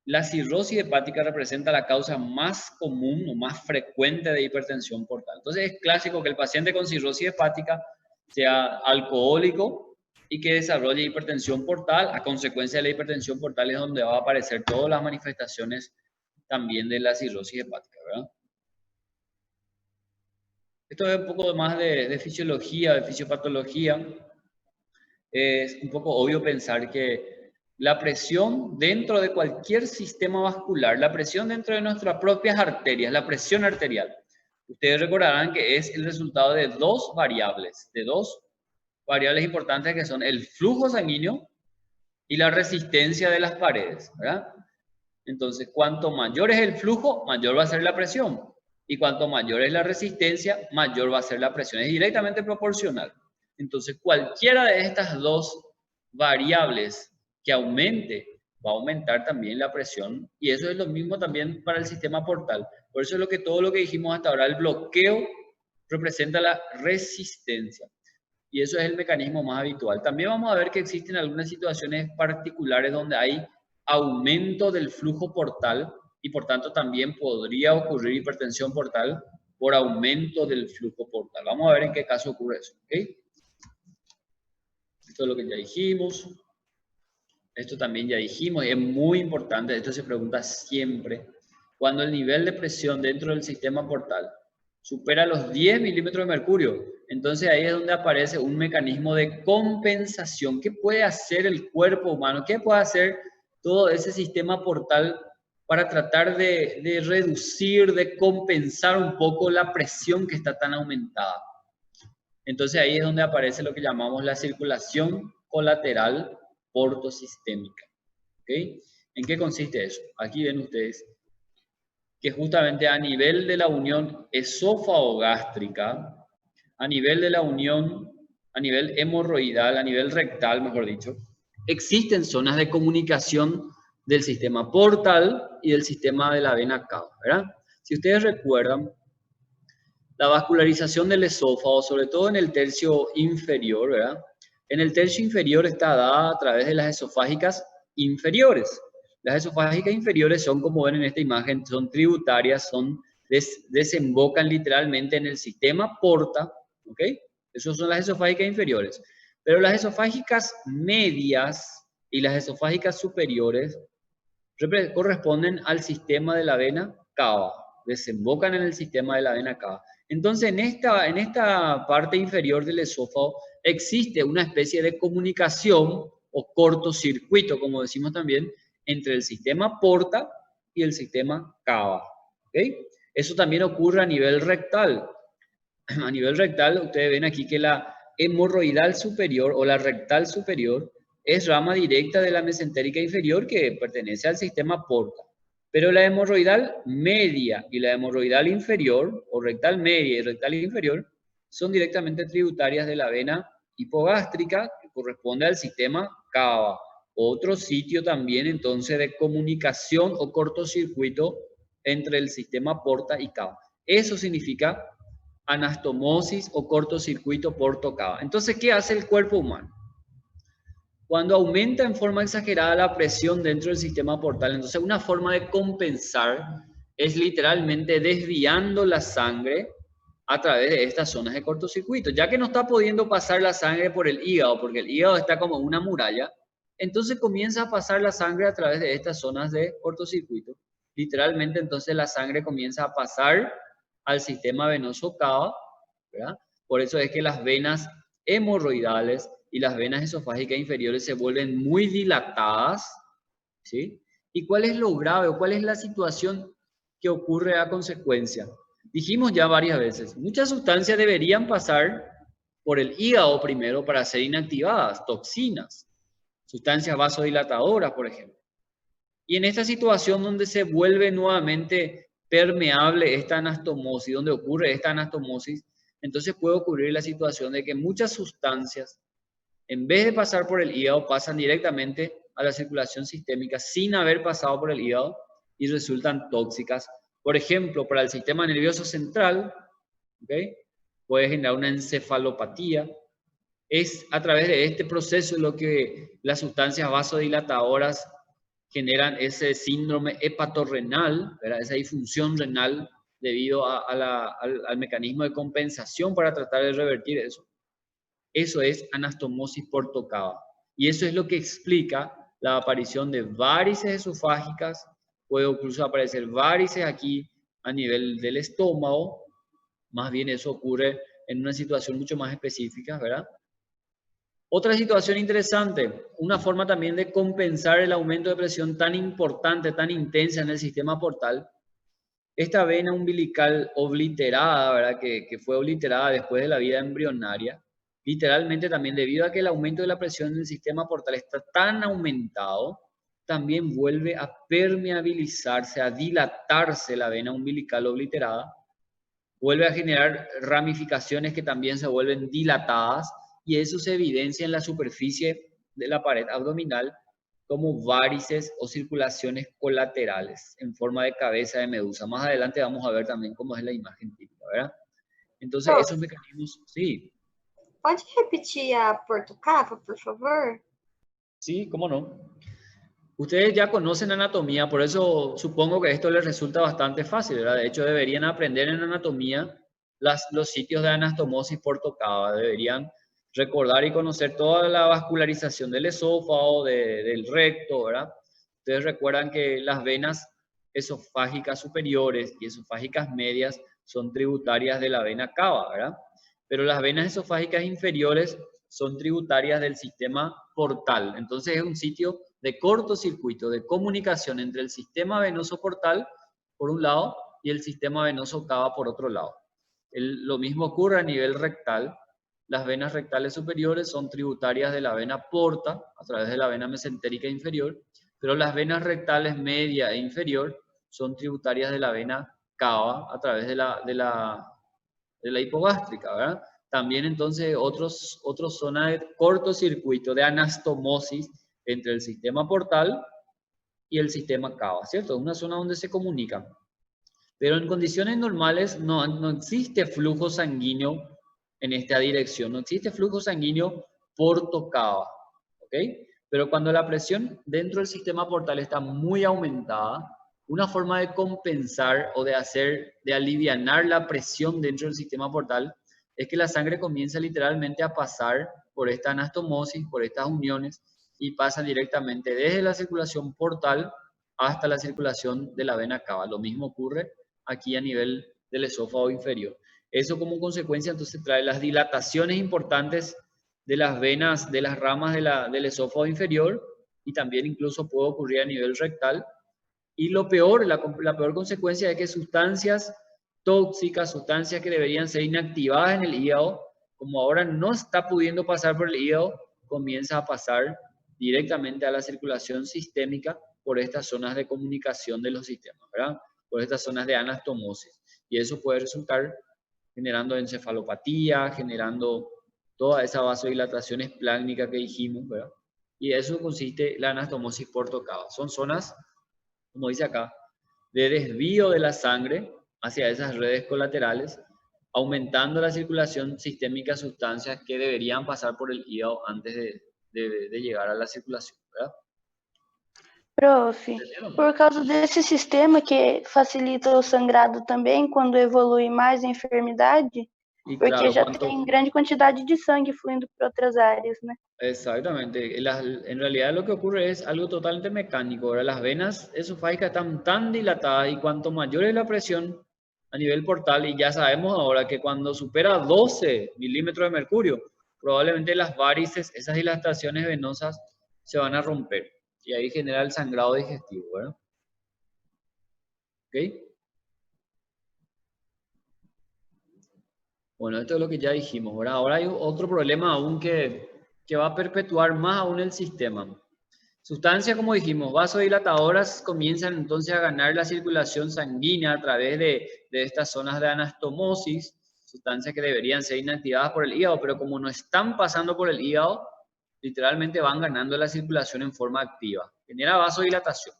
la cirrosis hepática representa la causa más común o más frecuente de hipertensión portal. Entonces es clásico que el paciente con cirrosis hepática sea alcohólico y que desarrolle hipertensión portal. A consecuencia de la hipertensión portal es donde va a aparecer todas las manifestaciones también de la cirrosis hepática, ¿verdad? Esto es un poco más de fisiología, de fisiopatología. Es un poco obvio pensar que la presión dentro de cualquier sistema vascular, la presión dentro de nuestras propias arterias, la presión arterial, ustedes recordarán que es el resultado de dos variables importantes que son el flujo sanguíneo y la resistencia de las paredes, ¿verdad? Entonces, cuanto mayor es el flujo, mayor va a ser la presión. Y cuanto mayor es la resistencia, mayor va a ser la presión. Es directamente proporcional. Entonces, cualquiera de estas dos variables que aumente, va a aumentar también la presión. Y eso es lo mismo también para el sistema portal. Por eso es lo que todo lo que dijimos hasta ahora, el bloqueo representa la resistencia. Y eso es el mecanismo más habitual. También vamos a ver que existen algunas situaciones particulares donde hay aumento del flujo portal y por tanto también podría ocurrir hipertensión portal por aumento del flujo portal. Vamos a ver en qué caso ocurre eso. ¿Okay? Esto es lo que ya dijimos. Esto también ya dijimos. Es muy importante. Esto se pregunta siempre. Cuando el nivel de presión dentro del sistema portal supera los 10 milímetros de mercurio, entonces ahí es donde aparece un mecanismo de compensación. ¿Qué puede hacer el cuerpo humano? ¿Qué puede hacer todo ese sistema portal para tratar de reducir, de compensar un poco la presión que está tan aumentada? Entonces ahí es donde aparece lo que llamamos la circulación colateral portosistémica. ¿Okay? ¿En qué consiste eso? Aquí ven ustedes. que justamente a nivel de la unión esófago-gástrica, a nivel de la unión, a nivel hemorroidal, a nivel rectal, mejor dicho, existen zonas de comunicación del sistema portal y del sistema de la vena cava, ¿verdad? Si ustedes recuerdan, la vascularización del esófago, sobre todo en el tercio inferior, ¿verdad? En el tercio inferior está dada a través de las esofágicas inferiores. Las esofágicas inferiores son, como ven en esta imagen, son tributarias, desembocan literalmente en el sistema porta, ¿ok? Esas son las esofágicas inferiores. Pero las esofágicas medias y las esofágicas superiores corresponden al sistema de la vena cava, desembocan en el sistema de la vena cava. Entonces, en esta parte inferior del esófago existe una especie de comunicación o cortocircuito, como decimos también, entre el sistema porta y el sistema cava. ¿Okay? Eso también ocurre a nivel rectal. A nivel rectal, ustedes ven aquí que la hemorroidal superior o la rectal superior es rama directa de la mesentérica inferior que pertenece al sistema porta. Pero la hemorroidal media y la hemorroidal inferior, o rectal media y rectal inferior, son directamente tributarias de la vena hipogástrica, que corresponde al sistema cava. Otro sitio también, entonces, de comunicación o cortocircuito entre el sistema porta y cava. Eso significa anastomosis o cortocircuito porto-cava. Entonces, ¿qué hace el cuerpo humano? Cuando aumenta en forma exagerada la presión dentro del sistema portal, entonces una forma de compensar es literalmente desviando la sangre a través de estas zonas de cortocircuito. Ya que no está pudiendo pasar la sangre por el hígado, porque el hígado está como una muralla, entonces comienza a pasar la sangre a través de estas zonas de cortocircuito. Literalmente, entonces la sangre comienza a pasar al sistema venoso cava, ¿verdad? Por eso es que las venas hemorroidales y las venas esofágicas inferiores se vuelven muy dilatadas, ¿sí? ¿Y cuál es lo grave o cuál es la situación que ocurre a consecuencia? Dijimos ya varias veces, muchas sustancias deberían pasar por el hígado primero para ser inactivadas, toxinas, sustancias vasodilatadoras, por ejemplo. Y en esta situación donde se vuelve nuevamente permeable esta anastomosis, donde ocurre esta anastomosis, entonces puede ocurrir la situación de que muchas sustancias, en vez de pasar por el hígado, pasan directamente a la circulación sistémica sin haber pasado por el hígado y resultan tóxicas. Por ejemplo, para el sistema nervioso central, ¿okay? Puede generar una encefalopatía. Es a través de este proceso lo que las sustancias vasodilatadoras generan ese síndrome hepatorrenal, ¿verdad? Esa disfunción renal debido al mecanismo de compensación para tratar de revertir eso. Eso es anastomosis porto-cava. Y eso es lo que explica la aparición de varices esofágicas, puede incluso aparecer varices aquí a nivel del estómago, más bien eso ocurre en una situación mucho más específica, ¿verdad? Otra situación interesante, una forma también de compensar el aumento de presión tan importante, tan intensa en el sistema portal, esta vena umbilical obliterada, ¿verdad? Que fue obliterada después de la vida embrionaria, literalmente también debido a que el aumento de la presión en el sistema portal está tan aumentado, también vuelve a permeabilizarse, a dilatarse la vena umbilical obliterada, vuelve a generar ramificaciones que también se vuelven dilatadas y eso se evidencia en la superficie de la pared abdominal como varices o circulaciones colaterales en forma de cabeza de medusa. Más adelante vamos a ver también cómo es la imagen típica, ¿verdad? Entonces, esos mecanismos, sí. Pode repetir a porto-cava, por favor? Sí, cómo no. Ustedes ya conocen anatomía, por eso supongo que esto les resulta bastante fácil, ¿verdad? De hecho, deberían aprender en anatomía los sitios de anastomosis porto-cava. Deberían recordar y conocer toda la vascularización del esófago, del recto, ¿verdad? Ustedes recuerdan que las venas esofágicas superiores y esofágicas medias son tributarias de la vena cava, ¿verdad? Pero las venas esofágicas inferiores son tributarias del sistema portal. Entonces es un sitio de cortocircuito, de comunicación entre el sistema venoso portal, por un lado, y el sistema venoso cava, por otro lado. Lo mismo ocurre a nivel rectal. Las venas rectales superiores son tributarias de la vena porta, a través de la vena mesentérica inferior, pero las venas rectales media e inferior son tributarias de la vena cava a través de la hipogástrica, ¿verdad? También entonces otros zonas de cortocircuito, de anastomosis entre el sistema portal y el sistema cava, ¿cierto? Es una zona donde se comunican. Pero en condiciones normales no existe flujo sanguíneo en esta dirección, no existe flujo sanguíneo porto-cava, ¿ok? Pero cuando la presión dentro del sistema portal está muy aumentada, una forma de compensar o de alivianar la presión dentro del sistema portal es que la sangre comienza literalmente a pasar por esta anastomosis, por estas uniones, y pasa directamente desde la circulación portal hasta la circulación de la vena cava. Lo mismo ocurre aquí a nivel del esófago inferior. Eso como consecuencia entonces trae las dilataciones importantes de las venas, de las ramas del esófago inferior, y también incluso puede ocurrir a nivel rectal. Y lo peor, la peor consecuencia es que sustancias tóxicas, sustancias que deberían ser inactivadas en el hígado, como ahora no está pudiendo pasar por el hígado, comienza a pasar directamente a la circulación sistémica por estas zonas de comunicación de los sistemas, ¿verdad? Por estas zonas de anastomosis. Y eso puede resultar generando encefalopatía, generando toda esa vasodilatación esplácnica que dijimos, ¿verdad? Y eso consiste la anastomosis porto-cava. Son zonas, como dice acá, de desvío de la sangre hacia esas redes colaterales, aumentando la circulación sistémica de sustancias que deberían pasar por el hígado antes de llegar a la circulación, ¿verdad? Prof, por causa desse sistema que facilita o sangrado também, quando evolui mais a enfermidade, Y porque claro, já tem grande quantidade de sangue fluindo por outras áreas, né? exactamente. En realidad lo que ocurre es algo totalmente mecánico. Ahora, las venas esofágicas están tan dilatadas y cuanto mayor es la presión a nivel portal, y ya sabemos ahora que cuando supera 12 milímetros de mercurio, probablemente las varices, esas dilataciones venosas, se van a romper. Y ahí genera el sangrado digestivo, ¿verdad? ¿Ok? Bueno, esto es lo que ya dijimos, ¿verdad? Ahora hay otro problema aún que va a perpetuar más aún el sistema. Sustancias, como dijimos, vasodilatadoras comienzan entonces a ganar la circulación sanguínea a través de estas zonas de anastomosis, sustancias que deberían ser inactivadas por el hígado, pero como no están pasando por el hígado, literalmente van ganando la circulación en forma activa. Genera vasodilatación.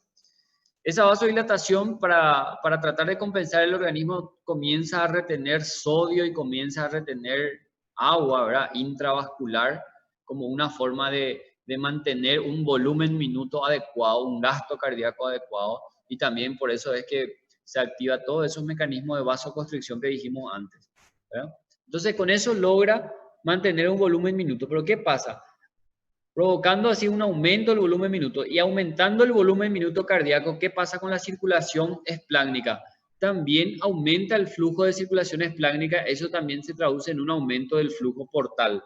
Esa vasodilatación, para tratar de compensar el organismo, comienza a retener sodio y comienza a retener agua, ¿verdad? Intravascular, como una forma de mantener un volumen minuto adecuado, un gasto cardíaco adecuado, y también por eso es que se activa todos esos mecanismos de vasoconstricción que dijimos antes, ¿verdad? Entonces con eso logra mantener un volumen minuto. Pero ¿qué pasa? Provocando así un aumento del volumen minuto y aumentando el volumen minuto cardíaco, ¿qué pasa con la circulación esplácnica? También aumenta el flujo de circulación esplácnica, eso también se traduce en un aumento del flujo portal.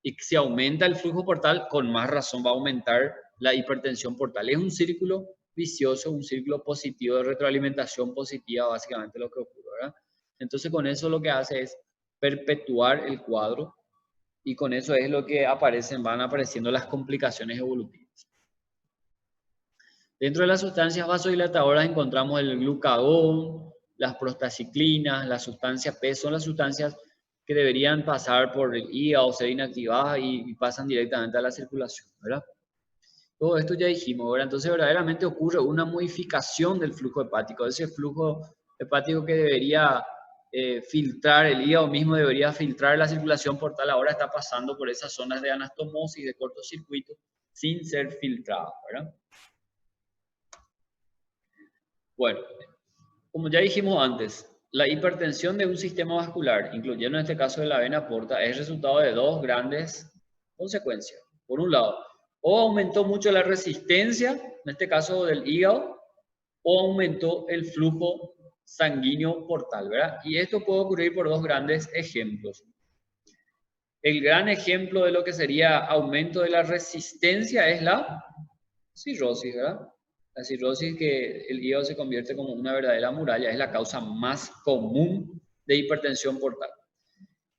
Y si aumenta el flujo portal, con más razón va a aumentar la hipertensión portal. Es un círculo vicioso, un círculo positivo de retroalimentación positiva, básicamente lo que ocurre, ¿verdad? Entonces con eso lo que hace es perpetuar el cuadro, y con eso es lo que van apareciendo las complicaciones evolutivas. Dentro de las sustancias vasodilatadoras encontramos el glucagón, las prostaciclinas, la sustancia P, son las sustancias que deberían pasar por el hígado, ser inactivadas y pasan directamente a la circulación, ¿verdad? Todo esto ya dijimos, ¿verdad? Entonces verdaderamente ocurre una modificación del flujo hepático, ese flujo hepático que debería filtrar, el hígado mismo debería filtrar la circulación portal, ahora está pasando por esas zonas de anastomosis, de cortocircuito, sin ser filtrado, ¿verdad? Bueno, como ya dijimos antes, la hipertensión de un sistema vascular, incluyendo en este caso de la vena porta, es resultado de dos grandes consecuencias. Por un lado, o aumentó mucho la resistencia, en este caso del hígado, o aumentó el flujo sanguíneo portal, ¿verdad? Y esto puede ocurrir por dos grandes ejemplos. El gran ejemplo de lo que sería aumento de la resistencia es la cirrosis, ¿verdad? La cirrosis, que el hígado se convierte como una verdadera muralla, es la causa más común de hipertensión portal.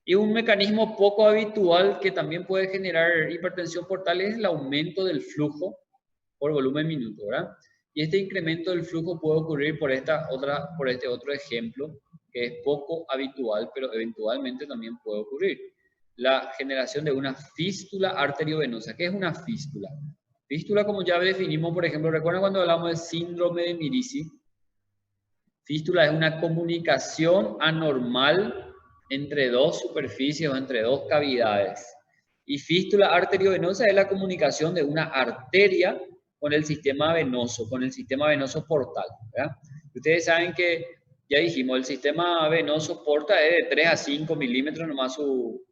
Y un mecanismo poco habitual que también puede generar hipertensión portal es el aumento del flujo por volumen minuto, ¿verdad? Y este incremento del flujo puede ocurrir por este otro ejemplo, que es poco habitual, pero eventualmente también puede ocurrir. La generación de una fístula arteriovenosa. ¿Qué es una fístula? Fístula, como ya definimos, por ejemplo, ¿recuerdan cuando hablamos del síndrome de Mirici? Fístula es una comunicación anormal entre dos superficies o entre dos cavidades. Y fístula arteriovenosa es la comunicación de una arteria con el sistema venoso portal, ¿verdad? Ustedes saben que, ya dijimos, el sistema venoso porta es de 3 a 5 milímetros nomás su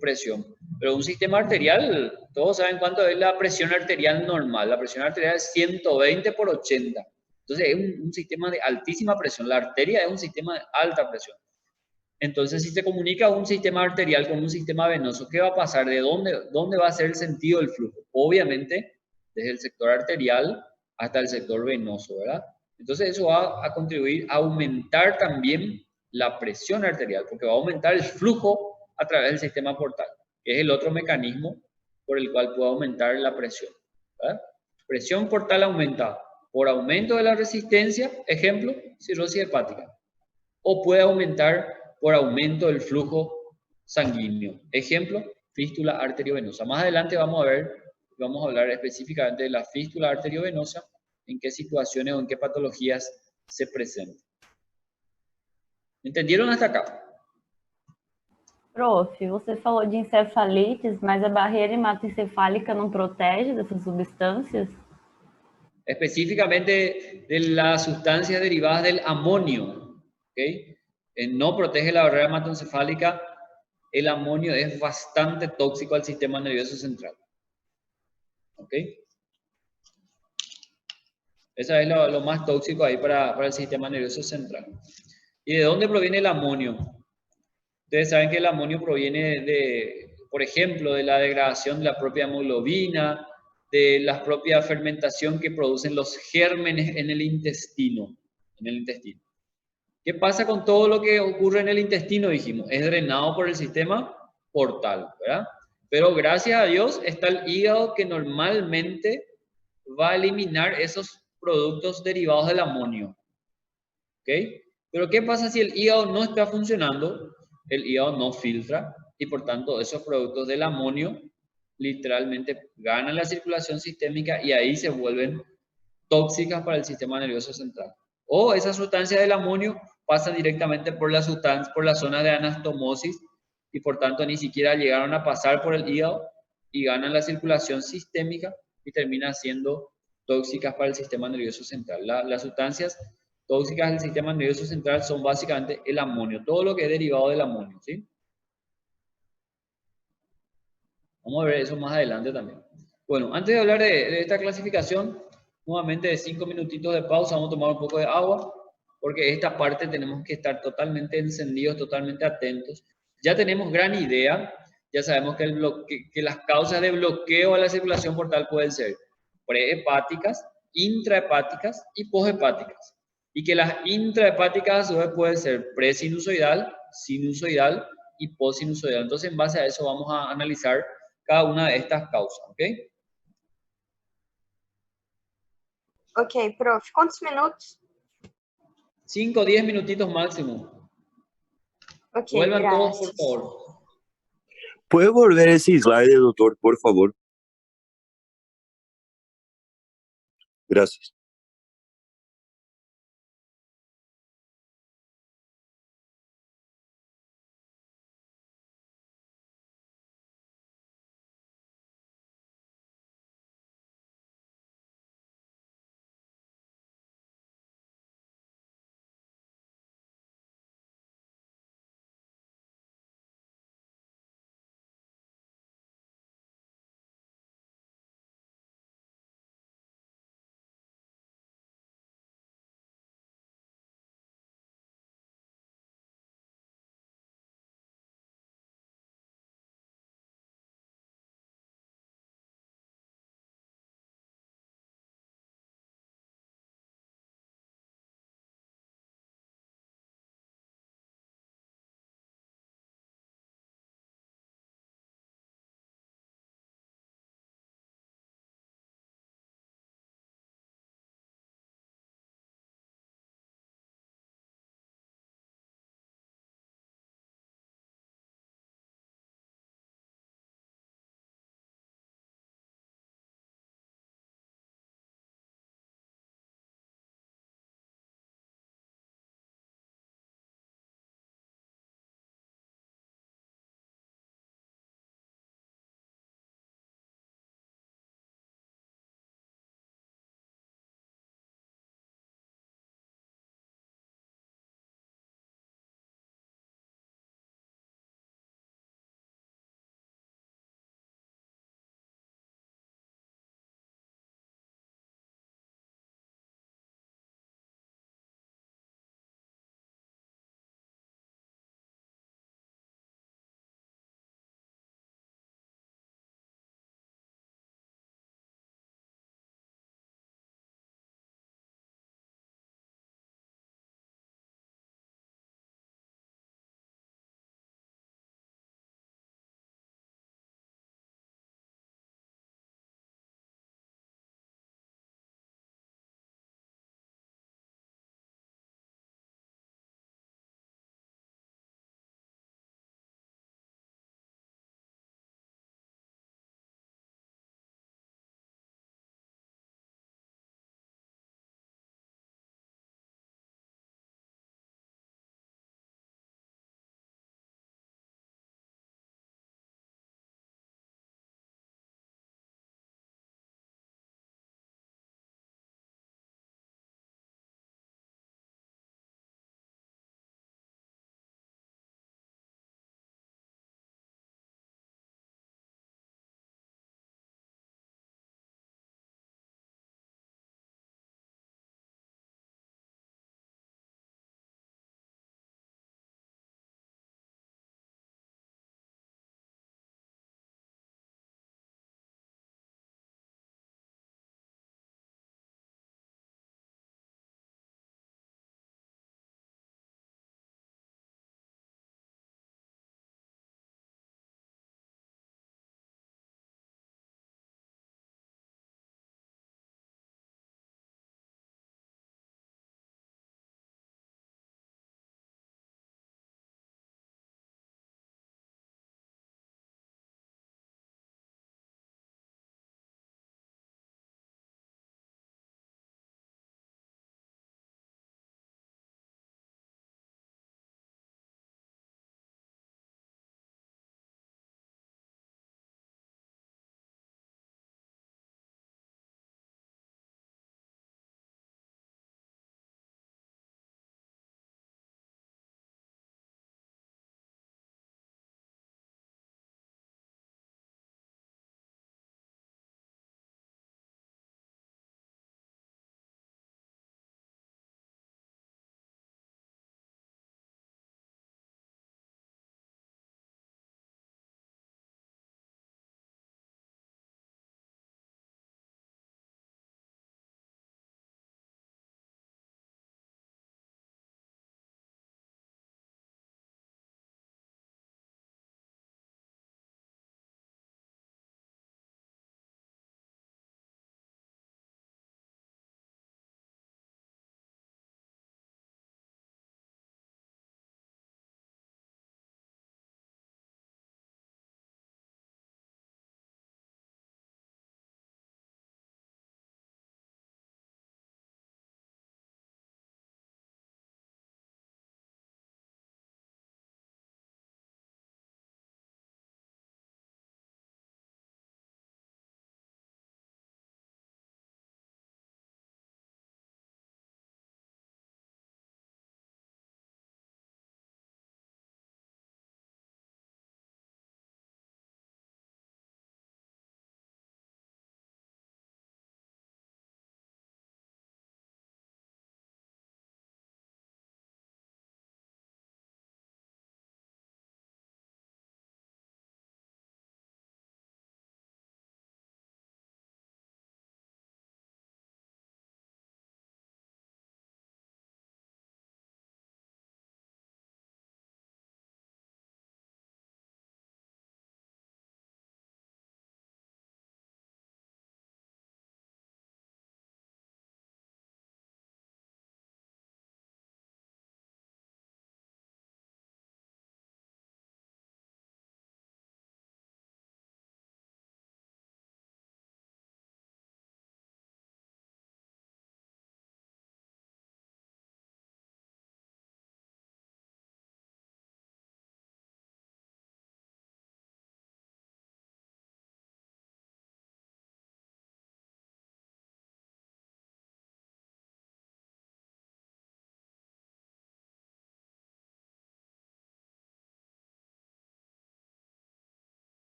presión. Pero un sistema arterial, todos saben cuánto es la presión arterial normal. La presión arterial es 120 por 80. Entonces es un sistema de altísima presión. La arteria es un sistema de alta presión. Entonces, si se comunica un sistema arterial con un sistema venoso, ¿qué va a pasar? ¿De dónde va a ser el sentido del flujo? Obviamente, desde el sector arterial hasta el sector venoso, ¿verdad? Entonces, eso va a contribuir a aumentar también la presión arterial, porque va a aumentar el flujo a través del sistema portal, que es el otro mecanismo por el cual puede aumentar la presión, ¿verdad? Presión portal aumenta por aumento de la resistencia, ejemplo, cirrosis hepática, o puede aumentar por aumento del flujo sanguíneo. Ejemplo, fístula arteriovenosa. Más adelante vamos a hablar específicamente de la fístula arteriovenosa, en qué situaciones o en qué patologías se presenta. ¿Entendieron hasta acá? Prof, você falou de encefalites, mas a barreira hematoencefálica não protege dessas substâncias? Específicamente de las sustancias derivadas del amonio, ¿ok? No protege la barrera hematoencefálica. El amonio es bastante tóxico al sistema nervioso central. ¿Ok? Eso es lo más tóxico ahí para el sistema nervioso central. ¿Y de dónde proviene el amonio? Ustedes saben que el amonio proviene por ejemplo, de la degradación de la propia hemoglobina, de la propia fermentación que producen los gérmenes en el intestino. ¿Qué pasa con todo lo que ocurre en el intestino? Dijimos, es drenado por el sistema portal, ¿verdad? Pero gracias a Dios está el hígado que normalmente va a eliminar esos productos derivados del amonio, ¿ok? Pero ¿qué pasa si el hígado no está funcionando? El hígado no filtra y por tanto esos productos del amonio literalmente ganan la circulación sistémica y ahí se vuelven tóxicas para el sistema nervioso central. O esas sustancias del amonio pasan directamente por la zona de anastomosis y por tanto ni siquiera llegaron a pasar por el hígado y ganan la circulación sistémica y terminan siendo tóxicas para el sistema nervioso central. Las sustancias tóxicas del sistema nervioso central son básicamente el amonio, todo lo que es derivado del amonio, ¿sí? Vamos a ver eso más adelante también. Bueno, antes de hablar de esta clasificación, nuevamente de 5 minutitos de pausa, vamos a tomar un poco de agua, porque esta parte tenemos que estar totalmente encendidos, totalmente atentos. Ya tenemos gran idea, ya sabemos que las causas de bloqueo a la circulación portal pueden ser prehepáticas, intrahepáticas y poshepáticas. Y que las intrahepáticas a su vez pueden ser presinusoidal, sinusoidal y posinusoidal. Entonces, en base a eso vamos a analizar cada una de estas causas, ¿ok? Ok, prof. Quantos minutos? 5 o 10 minutitos máximo. Ok, Vuelvan todos, por gracias. favor. ¿Puede volver ese slide, doctor, por favor? Gracias.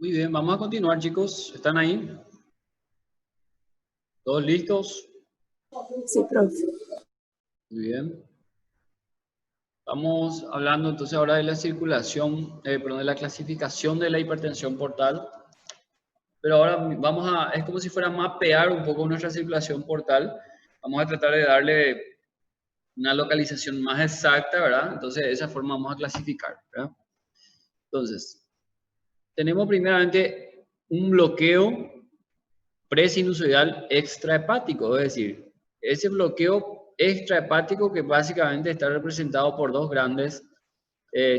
Muy bien, vamos a continuar, chicos. ¿Están ahí? ¿Todos listos? Sí, profe. Muy bien. Estamos hablando entonces ahora de la circulación, perdón, de la clasificación de la hipertensión portal. Pero ahora es como si fuera a mapear un poco nuestra circulación portal. Vamos a tratar de darle una localización más exacta, ¿verdad? Entonces, de esa forma vamos a clasificar, ¿verdad? Entonces, tenemos primeramente un bloqueo presinusoidal extrahepático, es decir, ese bloqueo extrahepático que básicamente está representado por dos grandes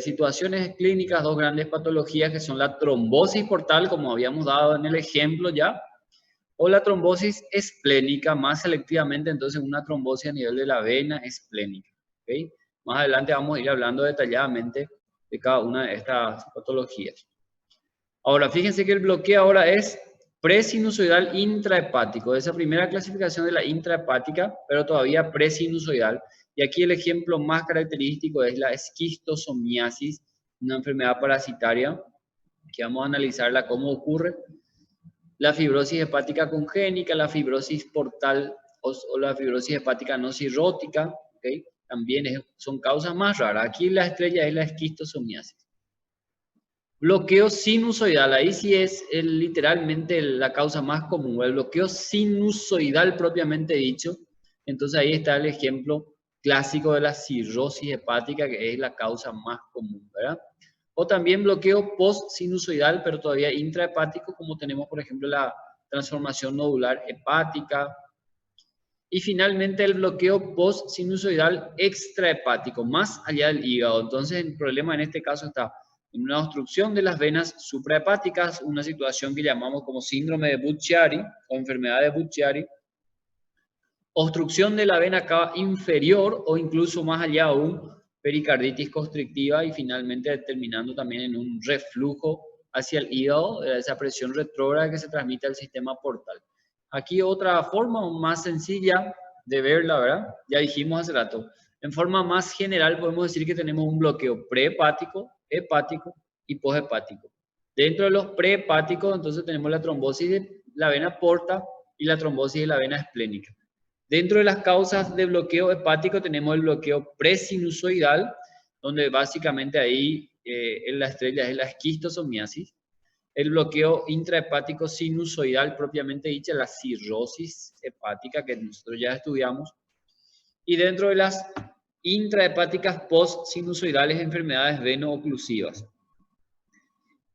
situaciones clínicas, dos grandes patologías que son la trombosis portal, como habíamos dado en el ejemplo ya, o la trombosis esplénica, más selectivamente entonces una trombosis a nivel de la vena esplénica. ¿Okay? Más adelante vamos a ir hablando detalladamente de cada una de estas patologías. Ahora, fíjense que el bloqueo ahora es presinusoidal intrahepático, esa primera clasificación de la intrahepática, pero todavía presinusoidal. Y aquí el ejemplo más característico es la esquistosomiasis, una enfermedad parasitaria, que vamos a analizarla cómo ocurre. La fibrosis hepática congénica, la fibrosis portal o la fibrosis hepática no cirrótica, ¿okay? También son causas más raras. Aquí la estrella es la esquistosomiasis. Bloqueo sinusoidal, ahí sí es literalmente la causa más común, el bloqueo sinusoidal propiamente dicho. Entonces ahí está el ejemplo clásico de la cirrosis hepática, que es la causa más común, ¿verdad? O también bloqueo post-sinusoidal, pero todavía intrahepático, como tenemos, por ejemplo, la transformación nodular hepática. Y finalmente el bloqueo post-sinusoidal extrahepático, más allá del hígado. Entonces el problema en este caso está en una obstrucción de las venas suprahepáticas, una situación que llamamos como síndrome de Budd-Chiari o enfermedad de Budd-Chiari, obstrucción de la vena cava inferior o incluso más allá aún, pericarditis constrictiva y finalmente terminando también en un reflujo hacia el hígado, esa presión retrógrada que se transmite al sistema portal. Aquí otra forma más sencilla de verla, ¿verdad? Ya dijimos hace rato. En forma más general podemos decir que tenemos un bloqueo prehepático, hepático y poshepático. Dentro de los prehepáticos, entonces tenemos la trombosis de la vena porta y la trombosis de la vena esplénica. Dentro de las causas de bloqueo hepático tenemos el bloqueo presinusoidal, donde básicamente ahí en la estrella es la esquistosomiasis. El bloqueo intrahepático sinusoidal propiamente dicha, la cirrosis hepática que nosotros ya estudiamos. Y dentro de las intrahepáticas post-sinusoidales, enfermedades veno-oclusivas.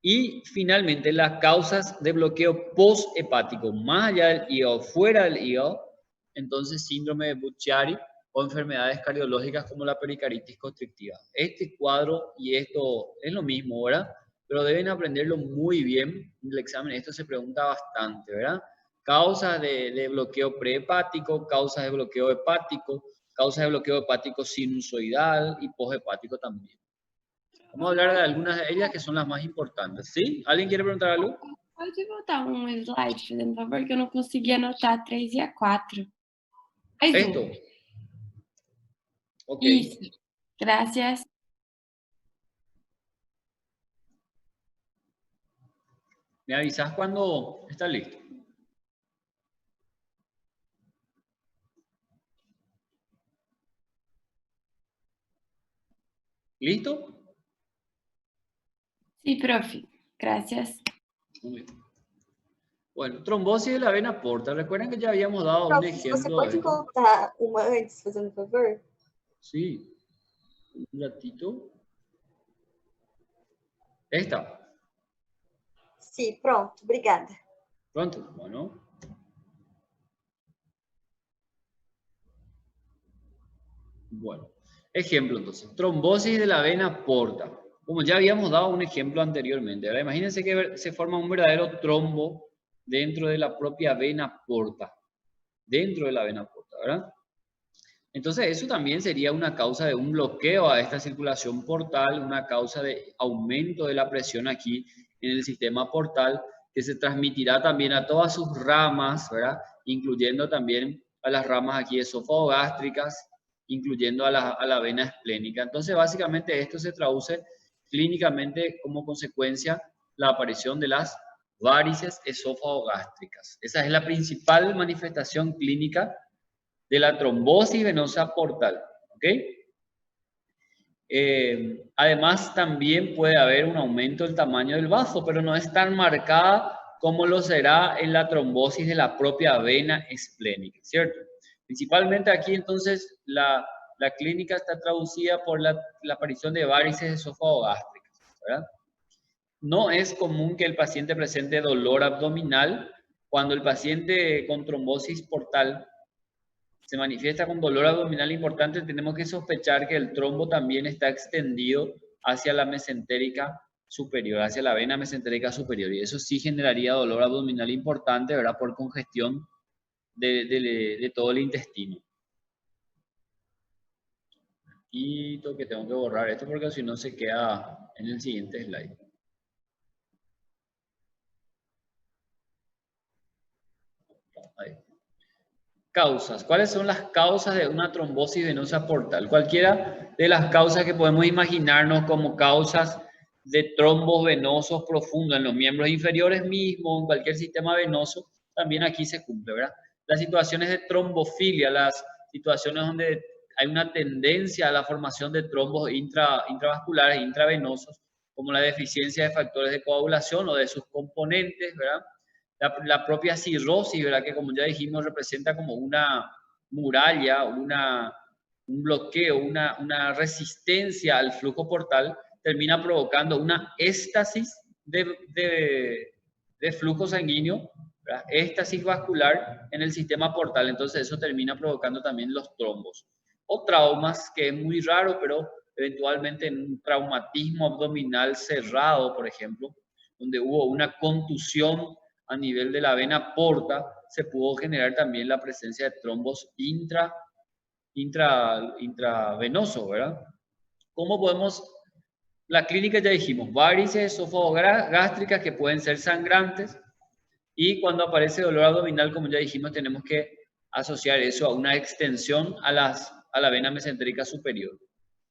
Y finalmente las causas de bloqueo post-hepático, más allá del hígado, fuera del hígado, entonces síndrome de Budd-Chiari o enfermedades cardiológicas como la pericarditis constrictiva. Este cuadro y esto es lo mismo, ¿verdad? Pero deben aprenderlo muy bien. En el examen esto se pregunta bastante, ¿verdad? Causas de bloqueo prehepático, causas de bloqueo hepático, causas de bloqueo hepático sinusoidal y poshepático también. Vamos a hablar de algunas de ellas que son las más importantes, ¿sí? ¿Alguien quiere preguntar algo? Pode voltar slide, fazendo favor, que eu não consegui anotar a 3 e a 4. Esto. Ok. Isso. Gracias. Me avisas cuando está listo. ¿Listo? Sí, profe. Gracias. Muy bien. Bueno, trombosis de la vena porta. Recuerden que ya habíamos dado un ejemplo. Você pode voltar uma antes, fazendo favor? Sí. Un ratito. Esta. Sim, pronto. Obrigada. Pronto. Bueno. Bueno. Ejemplo entonces. Trombosis de la vena porta. Como ya habíamos dado un ejemplo anteriormente. ¿Verdad? Imagínense que se forma un verdadero trombo dentro de la propia vena porta. Dentro de la vena porta, ¿verdad? Entonces eso también sería una causa de un bloqueo a esta circulación portal, una causa de aumento de la presión aquí en el sistema portal, que se transmitirá también a todas sus ramas, ¿verdad? Incluyendo también a las ramas aquí esófago-gástricas, incluyendo a la vena esplénica. Entonces básicamente esto se traduce clínicamente como consecuencia la aparición de las varices esófago-gástricas. Esa es la principal manifestación clínica de la trombosis venosa portal. ¿Ok? Además, también puede haber un aumento del tamaño del vaso, pero no es tan marcada como lo será en la trombosis de la propia vena esplénica, ¿cierto? Principalmente aquí, entonces, la clínica está traducida por la aparición de varices esófago-gástricas, ¿verdad? No es común que el paciente presente dolor abdominal. Cuando el paciente con trombosis portal se manifiesta con dolor abdominal importante, tenemos que sospechar que el trombo también está extendido hacia la mesentérica superior, hacia la vena mesentérica superior. Y eso sí generaría dolor abdominal importante, ¿verdad? Por congestión de todo el intestino. Y que tengo que borrar esto porque si no se queda en el siguiente slide. Ahí. Causas. ¿Cuáles son las causas de una trombosis venosa portal? Cualquiera de las causas que podemos imaginarnos como causas de trombos venosos profundos en los miembros inferiores mismos, en cualquier sistema venoso, también aquí se cumple, ¿verdad? Las situaciones de trombofilia, las situaciones donde hay una tendencia a la formación de trombos intravasculares, intravenosos, como la deficiencia de factores de coagulación o de sus componentes, ¿verdad? La propia cirrosis, ¿verdad? Que como ya dijimos representa como una muralla, un bloqueo, una resistencia al flujo portal, termina provocando una éstasis de flujo sanguíneo, ¿verdad? Éstasis vascular en el sistema portal, entonces eso termina provocando también los trombos. O traumas, que es muy raro, pero eventualmente en un traumatismo abdominal cerrado, por ejemplo, donde hubo una contusión a nivel de la vena porta, se pudo generar también la presencia de trombos intravenosos, ¿verdad? ¿Cómo podemos? La clínica ya dijimos, varices esófago-gástricas que pueden ser sangrantes, y cuando aparece dolor abdominal, como ya dijimos, tenemos que asociar eso a una extensión a la vena mesentérica superior.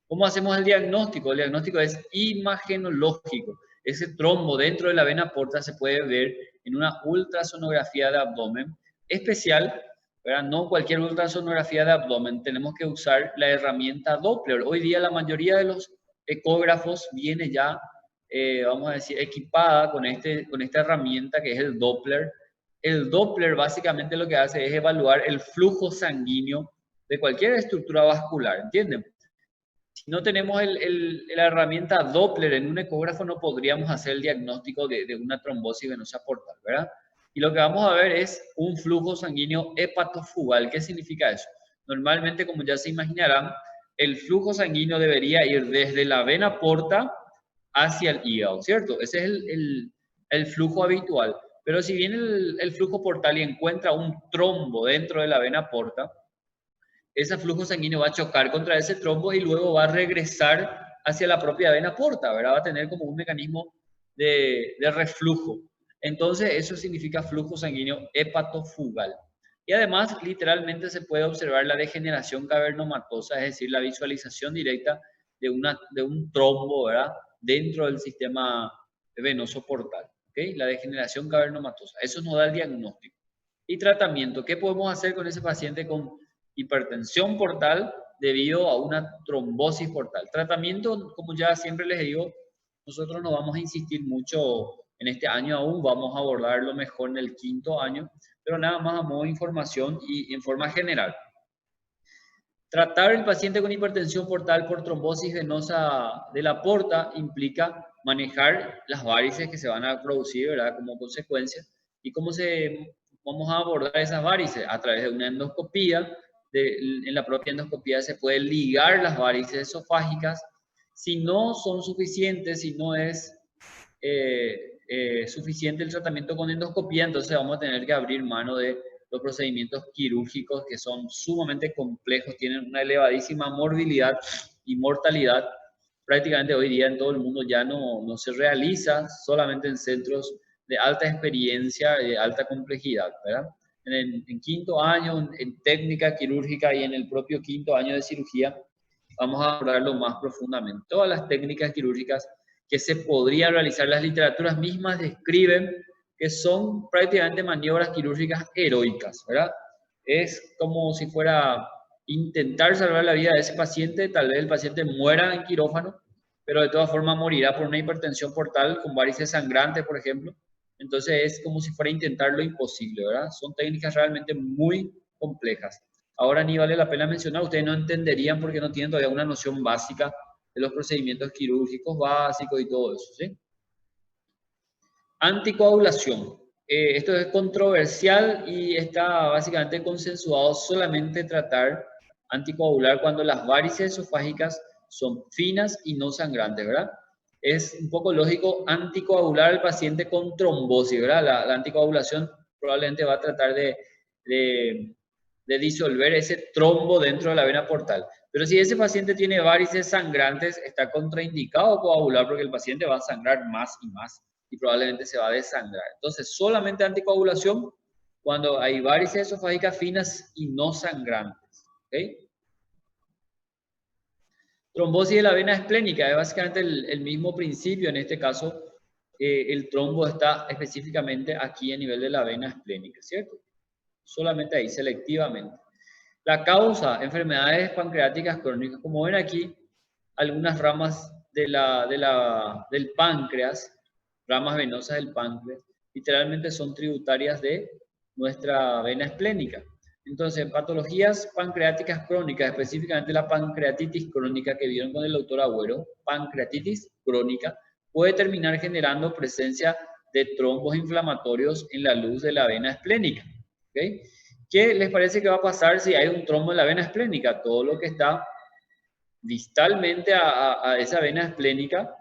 ¿Cómo hacemos el diagnóstico? El diagnóstico es imagenológico. Ese trombo dentro de la vena porta se puede ver en una ultrasonografía de abdomen especial, ¿verdad? No cualquier ultrasonografía de abdomen, tenemos que usar la herramienta Doppler. Hoy día la mayoría de los ecógrafos viene ya, vamos a decir, equipada con esta herramienta que es el Doppler. El Doppler básicamente lo que hace es evaluar el flujo sanguíneo de cualquier estructura vascular, ¿entienden? Si no tenemos la herramienta Doppler en un ecógrafo, no podríamos hacer el diagnóstico de una trombosis venosa portal, ¿verdad? Y lo que vamos a ver es un flujo sanguíneo hepatofugal. ¿Qué significa eso? Normalmente, como ya se imaginarán, el flujo sanguíneo debería ir desde la vena porta hacia el hígado, ¿cierto? Ese es el flujo habitual. Pero si viene el flujo portal y encuentra un trombo dentro de la vena porta, ese flujo sanguíneo va a chocar contra ese trombo y luego va a regresar hacia la propia vena porta, ¿verdad? Va a tener como un mecanismo de reflujo. Entonces, eso significa flujo sanguíneo hepatofugal. Y además, literalmente se puede observar la degeneración cavernomatosa, es decir, la visualización directa de un trombo, ¿verdad? Dentro del sistema venoso portal, ¿ok? La degeneración cavernomatosa. Eso nos da el diagnóstico. Y tratamiento. ¿Qué podemos hacer con ese paciente con hipertensión portal debido a una trombosis portal? Tratamiento, como ya siempre les digo, nosotros no vamos a insistir mucho en este año aún, vamos a abordarlo mejor en el 5º año, pero nada más a modo de información y en forma general. Tratar el paciente con hipertensión portal por trombosis venosa de la porta implica manejar las varices que se van a producir, ¿verdad? Como consecuencia. ¿Y cómo vamos a abordar esas varices? A través de una endoscopía. En la propia endoscopía se puede ligar las varices esofágicas. Si no son suficientes, si no es suficiente el tratamiento con endoscopía, entonces vamos a tener que abrir mano de los procedimientos quirúrgicos que son sumamente complejos, tienen una elevadísima morbilidad y mortalidad. Prácticamente hoy día en todo el mundo ya no se realiza, solamente en centros de alta experiencia y de alta complejidad, ¿verdad? En 5º año, en técnica quirúrgica y en el propio 5º año de cirugía, vamos a abordarlo más profundamente. Todas las técnicas quirúrgicas que se podrían realizar. Las literaturas mismas describen que son prácticamente maniobras quirúrgicas heroicas, ¿verdad? Es como si fuera intentar salvar la vida de ese paciente. Tal vez el paciente muera en quirófano, pero de todas formas morirá por una hipertensión portal con varices sangrantes, por ejemplo. Entonces es como si fuera intentar lo imposible, ¿verdad? Son técnicas realmente muy complejas. Ahora ni vale la pena mencionar, ustedes no entenderían porque no tienen todavía una noción básica de los procedimientos quirúrgicos básicos y todo eso, ¿sí? Anticoagulación. Esto es controversial y está básicamente consensuado solamente tratar anticoagular cuando las varices esofágicas son finas y no sangrantes, ¿verdad? Es un poco lógico anticoagular al paciente con trombosis, ¿verdad? La anticoagulación probablemente va a tratar de disolver ese trombo dentro de la vena portal. Pero si ese paciente tiene varices sangrantes, está contraindicado coagular porque el paciente va a sangrar más y más y probablemente se va a desangrar. Entonces, solamente anticoagulación cuando hay varices esofágicas finas y no sangrantes. ¿Okay? Trombosis de la vena esplénica es básicamente el mismo principio. En este caso, el trombo está específicamente aquí a nivel de la vena esplénica, ¿cierto? Solamente ahí, selectivamente. La causa, enfermedades pancreáticas crónicas. Como ven aquí, algunas ramas del páncreas, ramas venosas del páncreas, literalmente son tributarias de nuestra vena esplénica. Entonces, patologías pancreáticas crónicas, específicamente la pancreatitis crónica que vieron con el doctor Agüero, pancreatitis crónica, puede terminar generando presencia de trombos inflamatorios en la luz de la vena esplénica. ¿Okay? ¿Qué les parece que va a pasar si hay un trombo en la vena esplénica? Todo lo que está distalmente a esa vena esplénica,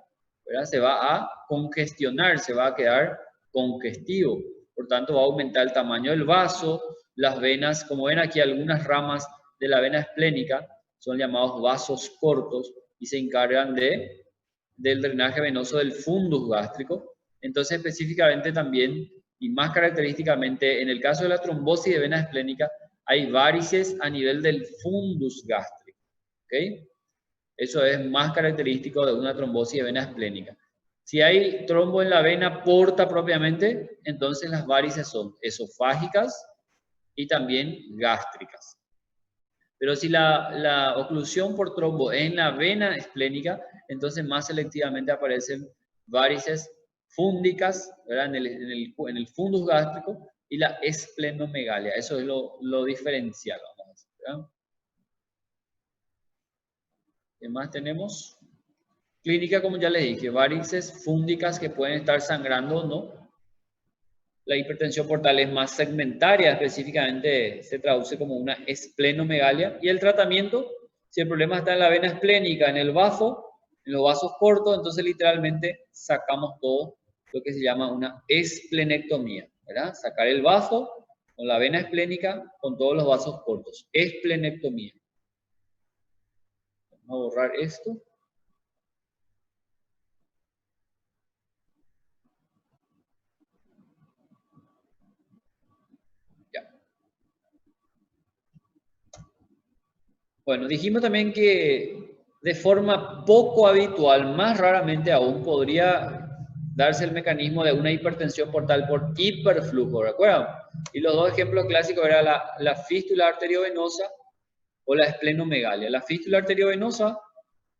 ¿verdad? Se va a congestionar, se va a quedar congestivo. Por tanto, va a aumentar el tamaño del vaso. Las venas, como ven aquí, algunas ramas de la vena esplénica son llamados vasos cortos y se encargan del drenaje venoso del fundus gástrico. Entonces, específicamente también, y más característicamente, en el caso de la trombosis de vena esplénica, hay varices a nivel del fundus gástrico. ¿Okay? Eso es más característico de una trombosis de vena esplénica. Si hay trombo en la vena porta propiamente, entonces las varices son esofágicas y también gástricas. Pero si la oclusión por trombo es en la vena esplénica, entonces más selectivamente aparecen varices fúndicas, ¿verdad? En el fundus gástrico y la esplenomegalia. Eso es lo diferencial, vamos a decir, ¿verdad? ¿Qué más tenemos? Clínica, como ya les dije, varices fúndicas que pueden estar sangrando o no. La hipertensión portal es más segmentaria, específicamente se traduce como una esplenomegalia. Y el tratamiento, si el problema está en la vena esplénica, en el vaso, en los vasos cortos, entonces literalmente sacamos todo lo que se llama una esplenectomía, ¿verdad? Sacar el vaso con la vena esplénica con todos los vasos cortos. Esplenectomía. Vamos a borrar esto. Bueno, dijimos también que de forma poco habitual, más raramente aún, podría darse el mecanismo de una hipertensión portal por hiperflujo, ¿recuerdan? Y los dos ejemplos clásicos eran la fístula arteriovenosa o la esplenomegalia. La fístula arteriovenosa,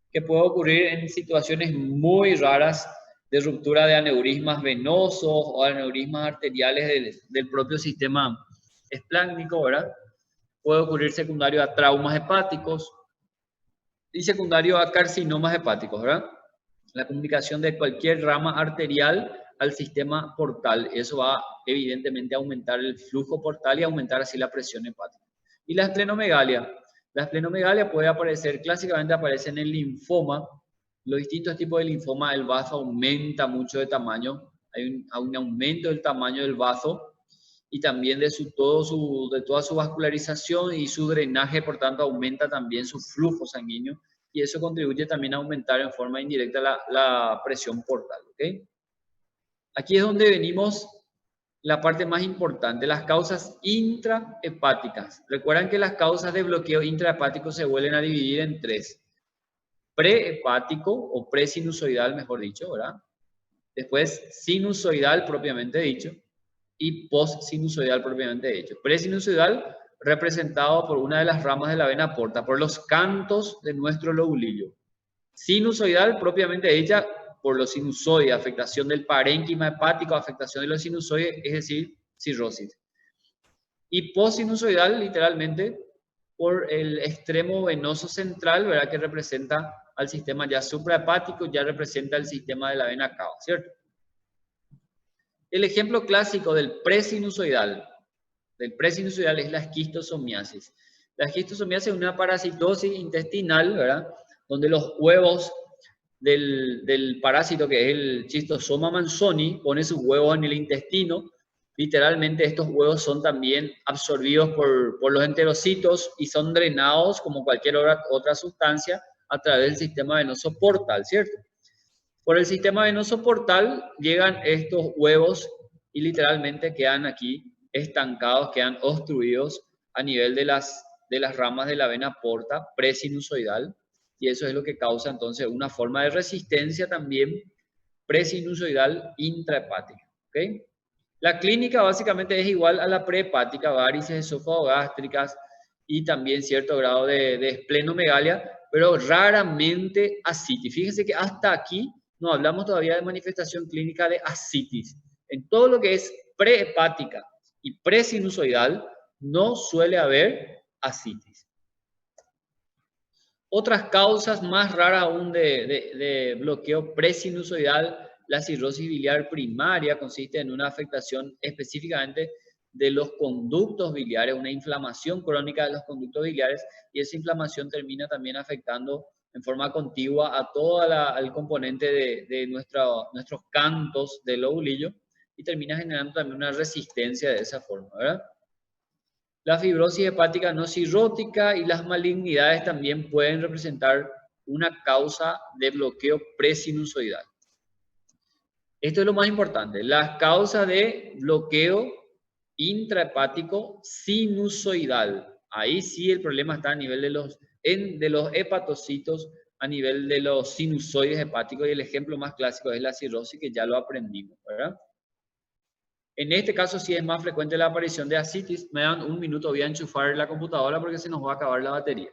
que puede ocurrir en situaciones muy raras de ruptura de aneurismas venosos o aneurismas arteriales del propio sistema espláncnico, ¿verdad? Puede ocurrir secundario a traumas hepáticos y secundario a carcinomas hepáticos, ¿verdad? La comunicación de cualquier rama arterial al sistema portal. Eso va evidentemente a aumentar el flujo portal y aumentar así la presión hepática. Y la esplenomegalia. La esplenomegalia puede aparecer, clásicamente aparece en el linfoma. Los distintos tipos de linfoma, el vaso aumenta mucho de tamaño. Hay un aumento del tamaño del vaso y también de toda su vascularización y su drenaje, por tanto aumenta también su flujo sanguíneo y eso contribuye también a aumentar en forma indirecta la presión portal. ¿Okay? Aquí es donde venimos la parte más importante, las causas intrahepáticas. Recuerdan que las causas de bloqueo intrahepático se vuelven a dividir en tres. prehepático o presinusoidal, mejor dicho, ¿verdad? Después sinusoidal propiamente dicho y postsinusoidal propiamente dicho. Presinusoidal representado por una de las ramas de la vena porta, por los cantos de nuestro lobulillo. Sinusoidal propiamente dicha por los sinusoides, afectación del parénquima hepático, afectación de los sinusoides, es decir, cirrosis. Y postsinusoidal literalmente por el extremo venoso central, ¿verdad? Que representa al sistema ya suprahepático, ya representa el sistema de la vena cava, ¿cierto? El ejemplo clásico del presinusoidal es la esquistosomiasis. La esquistosomiasis es una parasitosis intestinal, ¿verdad? Donde los huevos del parásito, que es el Schistosoma manzoni, pone sus huevos en el intestino. Literalmente estos huevos son también absorbidos por los enterocitos y son drenados como cualquier otra sustancia a través del sistema venoso portal, ¿cierto? Por el sistema venoso portal llegan estos huevos y literalmente quedan aquí estancados, quedan obstruidos a nivel de las ramas de la vena porta presinusoidal, y eso es lo que causa entonces una forma de resistencia también presinusoidal intrahepática, ¿ok? La clínica básicamente es igual a la prehepática, varices esófago-gástricas y también cierto grado de esplenomegalia, pero raramente ascitis. Fíjense que hasta aquí no hablamos todavía de manifestación clínica de ascitis. En todo lo que es prehepática y presinusoidal no suele haber ascitis. Otras causas más raras aún de bloqueo presinusoidal, la cirrosis biliar primaria consiste en una afectación específicamente de los conductos biliares, una inflamación crónica de los conductos biliares, y esa inflamación termina también afectando en forma contigua a todo el componente de nuestros cantos del lobulillo y termina generando también una resistencia de esa forma, ¿verdad? La fibrosis hepática no cirrótica y las malignidades también pueden representar una causa de bloqueo presinusoidal. Esto es lo más importante, las causas de bloqueo intrahepático sinusoidal. Ahí sí el problema está a nivel de los hepatocitos, a nivel de los sinusoides hepáticos, y el ejemplo más clásico es la cirrosis, que ya lo aprendimos, ¿verdad? En este caso sí es más frecuente la aparición de ascitis. Me dan un minuto, voy a enchufar la computadora porque se nos va a acabar la batería.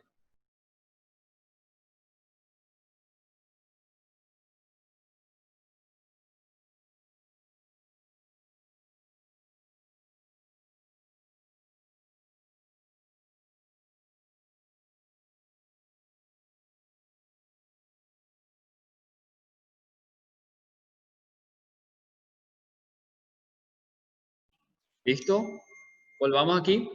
¿Listo? Volvamos aquí.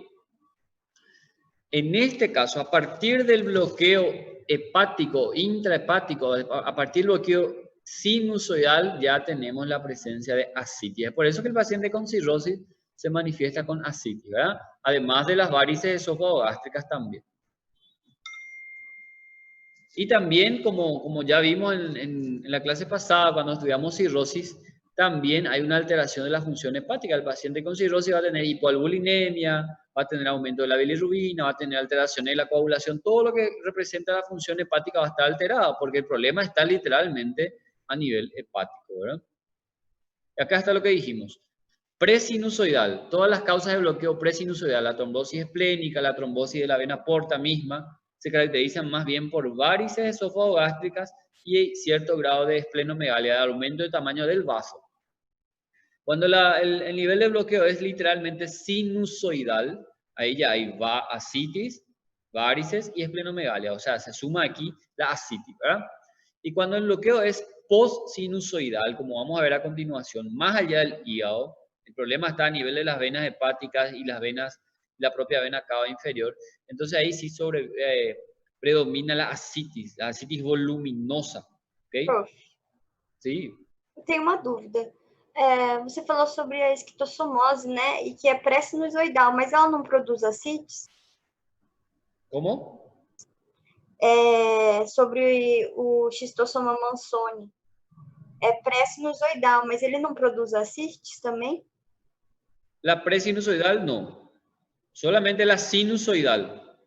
En este caso, a partir del bloqueo hepático, intrahepático, a partir del bloqueo sinusoidal, ya tenemos la presencia de ascitis. Es por eso que el paciente con cirrosis se manifiesta con ascitis, ¿verdad? Además de las varices esófago-gástricas también. Y también, como ya vimos en la clase pasada, cuando estudiamos cirrosis, también hay una alteración de la función hepática. El paciente con cirrosis va a tener hipoalbulinemia, va a tener aumento de la bilirrubina, va a tener alteraciones de la coagulación. Todo lo que representa la función hepática va a estar alterado, porque el problema está literalmente a nivel hepático, ¿verdad? Y acá está lo que dijimos. Presinusoidal, todas las causas de bloqueo presinusoidal, la trombosis esplénica, la trombosis de la vena porta misma, se caracterizan más bien por varices esófago-gástricas y cierto grado de esplenomegalia, de aumento de tamaño del vaso. Cuando el nivel de bloqueo es literalmente sinusoidal, ahí ya hay ascitis, varices y esplenomegalia, o sea, se suma aquí la ascitis, ¿verdad? Y cuando el bloqueo es postsinusoidal, como vamos a ver a continuación, más allá del hígado, el problema está a nivel de las venas hepáticas y la propia vena cava inferior, entonces ahí sí predomina la ascitis voluminosa, ¿ok? Prof, Sí. tenho uma dúvida. Você falou sobre a esquistossomose, né? E que é pré-sinusoidal, mas ela não produz ascites? ¿Cómo? Sobre o Schistosoma manzoni. É pré-sinusoidal, mas ele não produz ascites também? La presinusoidal no, solamente la sinusoidal.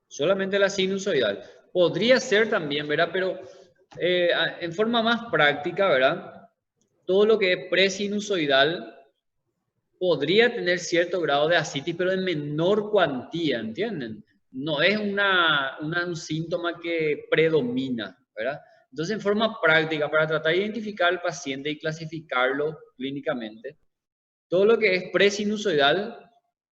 Solamente la sinusoidal. Podría ser también, ¿verdad? Pero en forma más práctica, ¿verdad? Todo lo que es presinusoidal podría tener cierto grado de ascitis, pero en menor cuantía, ¿entienden? No es un síntoma que predomina, ¿verdad? Entonces, en forma práctica, para tratar de identificar al paciente y clasificarlo clínicamente, todo lo que es presinusoidal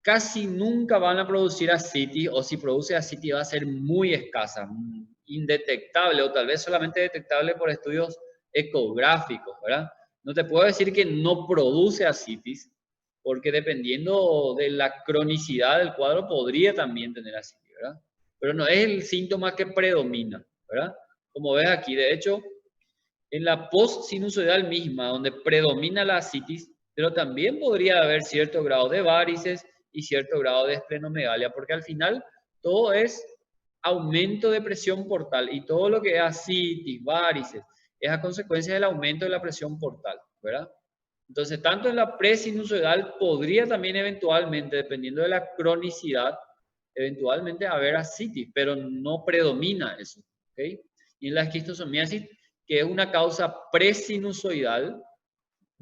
casi nunca van a producir ascitis, o si produce ascitis va a ser muy escasa, indetectable, o tal vez solamente detectable por estudios ecográficos, ¿verdad? No te puedo decir que no produce ascitis, porque dependiendo de la cronicidad del cuadro podría también tener ascitis, ¿verdad? Pero no es el síntoma que predomina, ¿verdad? Como ves aquí, de hecho, en la post-sinusoidal misma, donde predomina la ascitis, pero también podría haber cierto grado de varices y cierto grado de esplenomegalia, porque al final todo es aumento de presión portal y todo lo que es ascitis, varices, es a consecuencia del aumento de la presión portal, ¿verdad? Entonces, tanto en la presinusoidal podría también eventualmente, dependiendo de la cronicidad, eventualmente haber ascitis, pero no predomina eso, ¿ok? Y en la esquistosomiasis, que es una causa presinusoidal,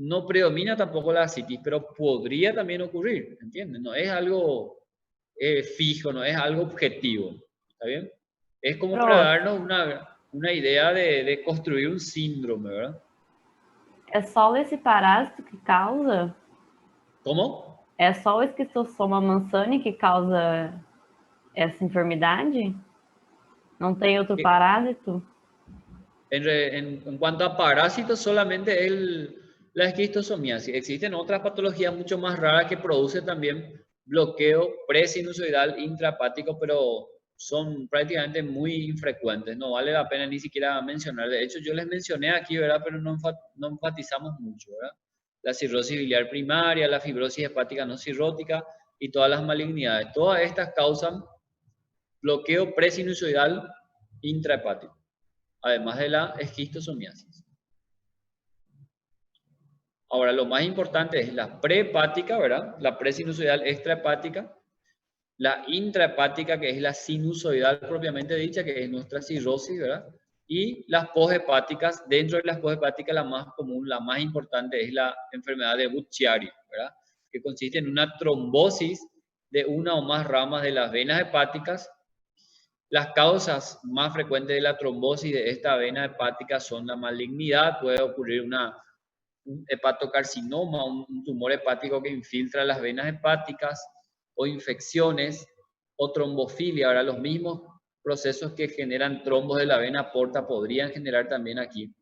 no predomina tampoco la ascitis, pero podría también ocurrir, ¿entiendes? No es algo fijo, no es algo objetivo, ¿está bien? Es como para Prof, darnos una idea de construir un síndrome, ¿verdad? é só esse parásito que causa? ¿Cómo? É só o esquistossoma mansani que causa essa enfermidade? Não tem outro parásito? En cuanto a parásitos, solamente la esquistosomiasis. Existen otras patologías mucho más raras que producen también bloqueo presinusoidal intrahepático, pero son prácticamente muy infrecuentes. No vale la pena ni siquiera mencionar. De hecho, yo les mencioné aquí, ¿verdad? Pero no enfatizamos mucho, ¿verdad? La cirrosis biliar primaria, la fibrosis hepática no cirrótica y todas las malignidades. Todas estas causan bloqueo presinusoidal intrahepático, además de la esquistosomiasis. Ahora, lo más importante es la prehepática, ¿verdad? La presinusoidal extrahepática, la intrahepática, que es la sinusoidal propiamente dicha, que es nuestra cirrosis, ¿verdad? Y las poshepáticas. Dentro de las poshepáticas, la más común, la más importante es la enfermedad de Budd-Chiari, ¿verdad? Que consiste en una trombosis de una o más ramas de las venas hepáticas. Las causas más frecuentes de la trombosis de esta vena hepática son la malignidad, puede ocurrir un hepatocarcinoma, un tumor hepático que infiltra las venas hepáticas, o infecciones, o trombofilia. Ahora, los mismos procesos que generan trombos de la vena porta podrían generar también aquí.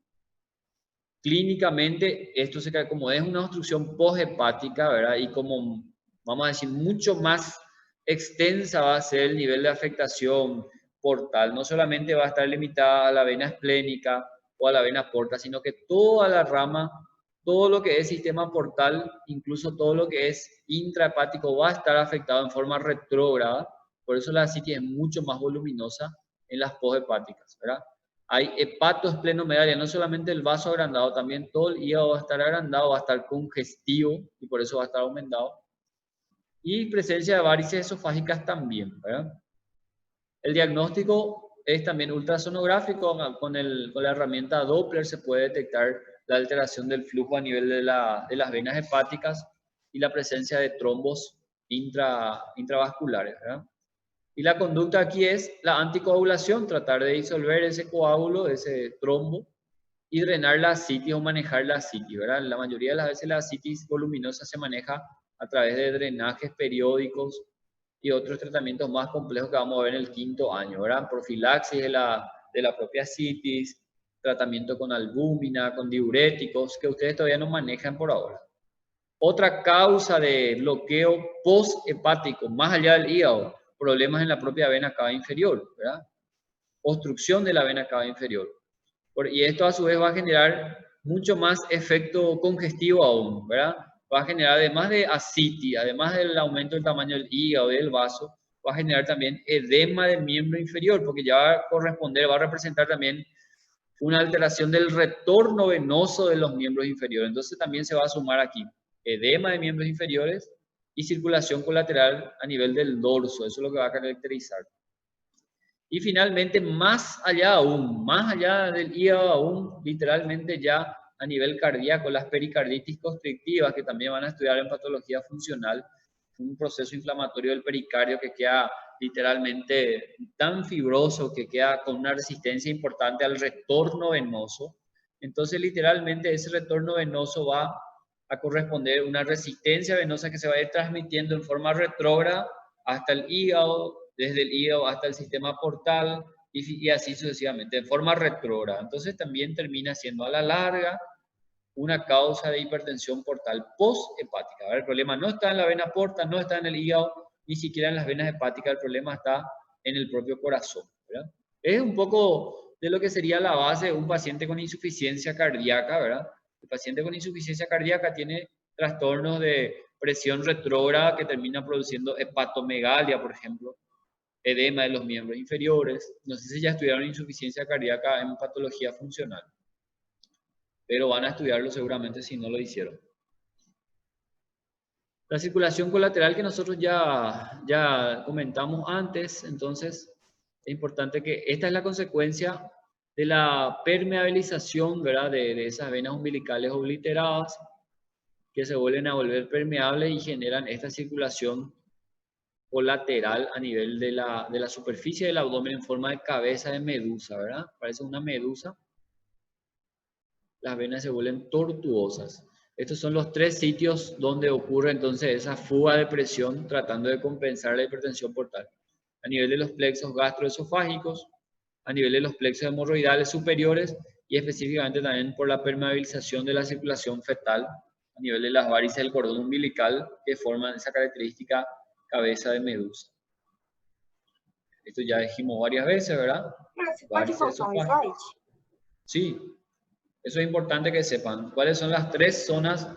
Clínicamente, esto como es una obstrucción poshepática, ¿verdad? Y como, vamos a decir, mucho más extensa va a ser el nivel de afectación portal. No solamente va a estar limitada a la vena esplénica o a la vena porta, sino que toda la rama, todo lo que es sistema portal, incluso todo lo que es intrahepático, va a estar afectado en forma retrógrada. Por eso la ascitis es mucho más voluminosa en las poshepáticas, ¿verdad? Hay hepatoesplenomegalia, no solamente el vaso agrandado, también todo el hígado va a estar agrandado, va a estar congestivo y por eso va a estar aumentado. Y presencia de varices esofágicas también, ¿verdad? El diagnóstico es también ultrasonográfico. Con la herramienta Doppler se puede detectar la alteración del flujo a nivel de las venas hepáticas y la presencia de trombos intravasculares, ¿verdad? Y la conducta aquí es la anticoagulación, tratar de disolver ese coágulo, ese trombo, y drenar la ascitis o manejar la ascitis, ¿verdad? La mayoría de las veces la ascitis voluminosa se maneja a través de drenajes periódicos y otros tratamientos más complejos que vamos a ver en el 5º año, ¿verdad? Profilaxis de la propia ascitis, tratamiento con albúmina, con diuréticos, que ustedes todavía no manejan por ahora. Otra causa de bloqueo post-hepático, más allá del hígado, problemas en la propia vena cava inferior, ¿verdad? Obstrucción de la vena cava inferior. Y esto a su vez va a generar mucho más efecto congestivo aún, ¿verdad? Va a generar, además de ascitis, además del aumento del tamaño del hígado y del vaso, va a generar también edema del miembro inferior, porque ya va a corresponder, va a representar también una alteración del retorno venoso de los miembros inferiores. Entonces también se va a sumar aquí edema de miembros inferiores y circulación colateral a nivel del dorso. Eso es lo que va a caracterizar. Y finalmente, más allá aún, más allá del hígado aún, literalmente ya a nivel cardíaco, las pericarditis constrictivas, que también van a estudiar en patología funcional, un proceso inflamatorio del pericardio que queda literalmente tan fibroso, que queda con una resistencia importante al retorno venoso. Entonces, literalmente, ese retorno venoso va a corresponder a una resistencia venosa que se va a ir transmitiendo en forma retrógrada hasta el hígado, desde el hígado hasta el sistema portal y así sucesivamente, de forma retrógrada. Entonces también termina siendo a la larga una causa de hipertensión portal posthepática. A ver, el problema no está en la vena porta, no está en el hígado, ni siquiera en las venas hepáticas, el problema está en el propio corazón, ¿verdad? Es un poco de lo que sería la base de un paciente con insuficiencia cardíaca, ¿verdad? El paciente con insuficiencia cardíaca tiene trastornos de presión retrógrada que termina produciendo hepatomegalia, por ejemplo, edema de los miembros inferiores. No sé si ya estudiaron insuficiencia cardíaca en patología funcional, pero van a estudiarlo seguramente si no lo hicieron. La circulación colateral que nosotros ya comentamos antes, entonces es importante que esta es la consecuencia de la permeabilización, ¿verdad? De esas venas umbilicales obliteradas que se vuelven a volver permeables y generan esta circulación colateral a nivel de la superficie del abdomen en forma de cabeza de medusa, ¿verdad? Parece una medusa. Las venas se vuelven tortuosas. Estos son los 3 sitios donde ocurre entonces esa fuga de presión tratando de compensar la hipertensión portal. A nivel de los plexos gastroesofágicos, a nivel de los plexos hemorroidales superiores y específicamente también por la permeabilización de la circulación fetal a nivel de las varices del cordón umbilical que forman esa característica cabeza de medusa. Esto ya dijimos varias veces, ¿verdad? ¿Puede faltar un slide? Sí, eso es importante que sepan. ¿Cuáles son las 3 zonas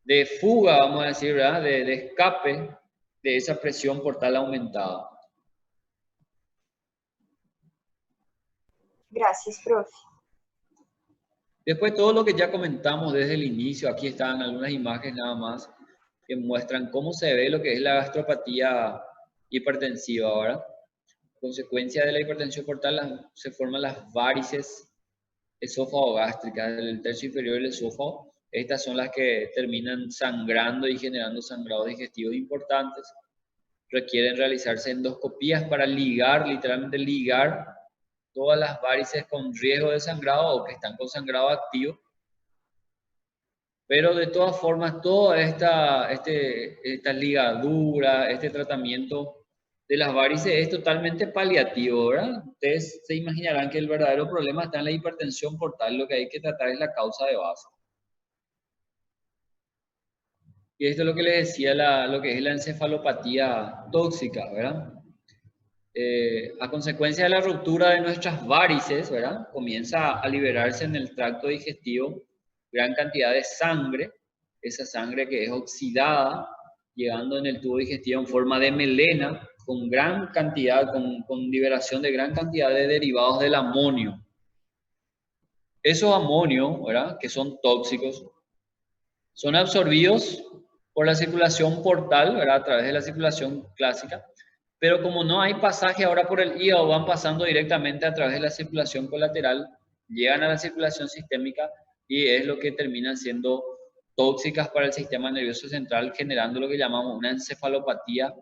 de fuga, vamos a decir, ¿verdad? De escape de esa presión portal aumentada? Gracias, profe. Después todo lo que ya comentamos desde el inicio, aquí están algunas imágenes nada más que muestran cómo se ve lo que es la gastropatía hipertensiva ahora. Consecuencia de la hipertensión portal se forman las varices esófago-gástricas del tercio inferior del esófago. Estas son las que terminan sangrando y generando sangrados digestivos importantes. Requieren realizarse endoscopías para ligar, literalmente ligar todas las varices con riesgo de sangrado o que están con sangrado activo. Pero de todas formas, toda esta ligadura, este tratamiento de las varices es totalmente paliativo, ¿verdad? Ustedes se imaginarán que el verdadero problema está en la hipertensión portal, lo que hay que tratar es la causa de base. Y esto es lo que les decía, lo que es la encefalopatía tóxica, ¿verdad? A consecuencia de la ruptura de nuestras varices, ¿verdad? Comienza a liberarse en el tracto digestivo gran cantidad de sangre, esa sangre que es oxidada, llegando en el tubo digestivo en forma de melena, con gran cantidad, con liberación de gran cantidad de derivados del amonio. Esos amonios, ¿verdad? Que son tóxicos, son absorbidos por la circulación portal, ¿verdad? A través de la circulación clásica, pero como no hay pasaje ahora por el hígado, van pasando directamente a través de la circulación colateral, llegan a la circulación sistémica y es lo que terminan siendo tóxicas para el sistema nervioso central, generando lo que llamamos una encefalopatía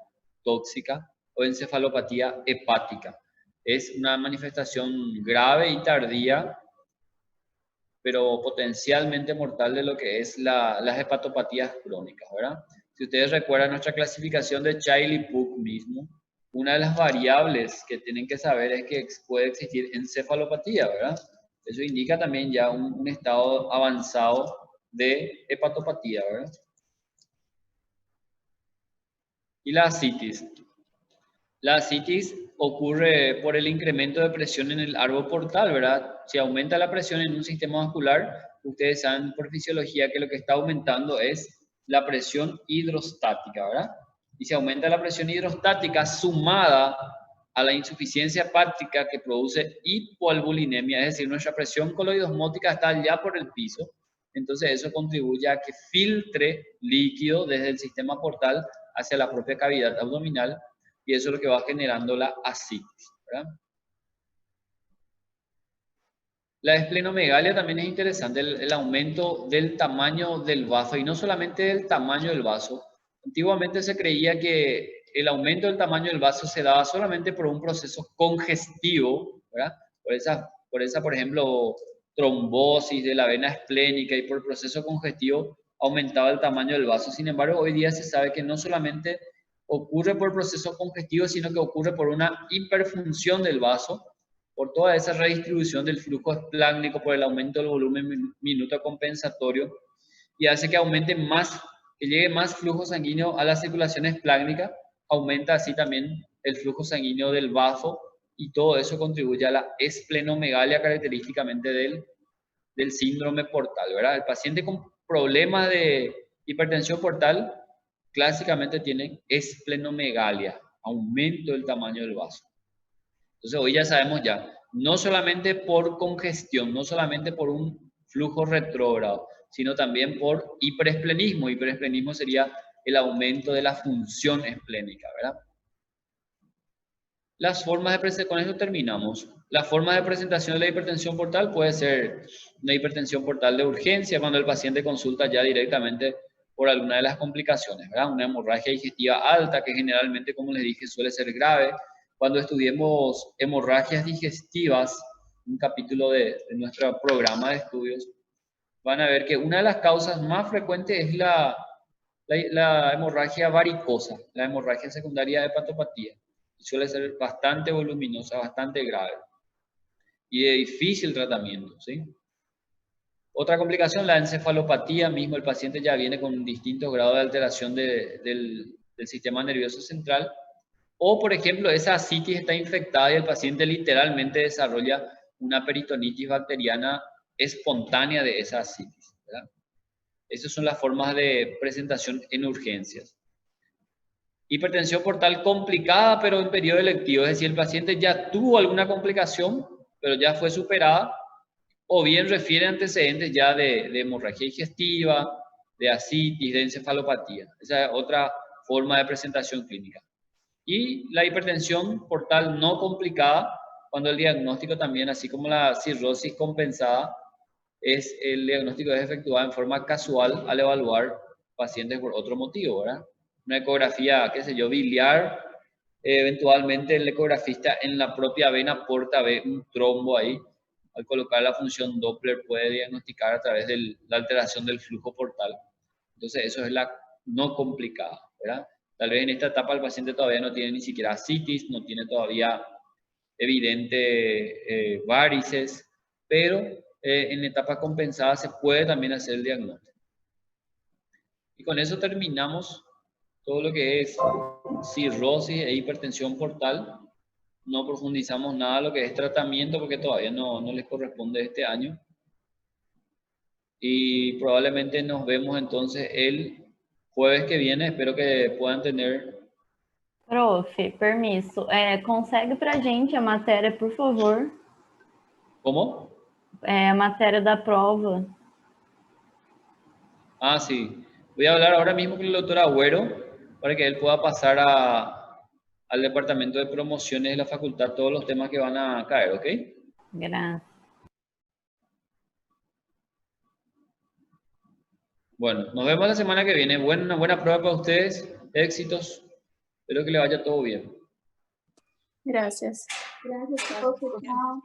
tóxica o encefalopatía hepática. Es una manifestación grave y tardía, pero potencialmente mortal de lo que es las hepatopatías crónicas, ¿verdad? Si ustedes recuerdan nuestra clasificación de Child-Pugh mismo, una de las variables que tienen que saber es que puede existir encefalopatía, ¿verdad? Eso indica también ya un estado avanzado de hepatopatía, ¿verdad? Y la ascitis. La ascitis ocurre por el incremento de presión en el árbol portal, ¿verdad? Si aumenta la presión en un sistema vascular, ustedes saben por fisiología que lo que está aumentando es la presión hidrostática, ¿verdad? Y si aumenta la presión hidrostática sumada a la insuficiencia hepática que produce hipoalbuminemia, es decir, nuestra presión coloidosmótica está ya por el piso, entonces eso contribuye a que filtre líquido desde el sistema portal hacia la propia cavidad abdominal y eso es lo que va generando la ascitis. ¿verdad? La esplenomegalia también es interesante, el aumento del tamaño del vaso, y no solamente del tamaño del vaso. Antiguamente se creía que el aumento del tamaño del vaso se daba solamente por un proceso congestivo, ¿verdad? Por esa, por ejemplo, trombosis de la vena esplénica, y por el proceso congestivo aumentaba el tamaño del vaso. Sin embargo, hoy día se sabe que no solamente ocurre por el proceso congestivo, sino que ocurre por una hiperfunción del vaso, por toda esa redistribución del flujo esplácnico, por el aumento del volumen minuto compensatorio, y hace que aumente más, que llegue más flujo sanguíneo a la circulación esplácnica, aumenta así también el flujo sanguíneo del vaso, y todo eso contribuye a la esplenomegalia, característicamente del síndrome portal, ¿verdad? El paciente con problemas de hipertensión portal clásicamente tiene esplenomegalia, aumento del tamaño del vaso. Entonces hoy ya sabemos ya, no solamente por congestión, no solamente por un flujo retrógrado, sino también por hiperesplenismo. Hiperesplenismo sería el aumento de la función esplénica, ¿verdad? Las formas de presentación, con esto terminamos. Las formas de presentación de la hipertensión portal puede ser una hipertensión portal de urgencia, cuando el paciente consulta ya directamente por alguna de las complicaciones, ¿verdad? Una hemorragia digestiva alta, que generalmente, como les dije, suele ser grave. Cuando estudiemos hemorragias digestivas, un capítulo de nuestro programa de estudios, van a ver que una de las causas más frecuentes es la hemorragia varicosa, la hemorragia secundaria de hepatopatía. Y suele ser bastante voluminosa, bastante grave y de difícil tratamiento, ¿sí? Otra complicación, la encefalopatía, mismo el paciente ya viene con distintos grados de alteración del sistema nervioso central. O, por ejemplo, esa ascitis está infectada y el paciente literalmente desarrolla una peritonitis bacteriana espontánea de esa ascitis, ¿verdad? Esas son las formas de presentación en urgencias. Hipertensión portal complicada, pero en periodo electivo, es decir, el paciente ya tuvo alguna complicación, pero ya fue superada, o bien refiere antecedentes ya de hemorragia digestiva, de ascitis, de encefalopatía. Esa es otra forma de presentación clínica. Y la hipertensión portal no complicada, cuando el diagnóstico también, así como la cirrosis compensada, el diagnóstico es efectuado en forma casual al evaluar pacientes por otro motivo, ¿verdad? Una ecografía, qué sé yo, biliar, eventualmente el ecografista en la propia vena porta ve un trombo ahí. Al colocar la función Doppler puede diagnosticar a través de la alteración del flujo portal. Entonces eso es la no complicada, ¿verdad? Tal vez en esta etapa el paciente todavía no tiene ni siquiera ascitis, no tiene todavía evidente varices, pero en etapa compensada se puede también hacer el diagnóstico. Y con eso terminamos todo lo que es cirrosis e hipertensión portal. No profundizamos nada en lo que es tratamiento porque todavía no les corresponde este año. Y probablemente nos vemos entonces el jueves que viene. Espero que puedan tener... Profe, permiso. Consegue pra gente a matéria, por favor? ¿Cómo? A matéria da prova. Ah, sí. Voy a hablar ahora mismo con el doctor Agüero para que él pueda pasar al departamento de promociones de la facultad todos los temas que van a caer, ¿ok? Gracias. Bueno, nos vemos la semana que viene. Una buena prueba para ustedes. Éxitos. Espero que le vaya todo bien. Gracias. Gracias, profe. Chao.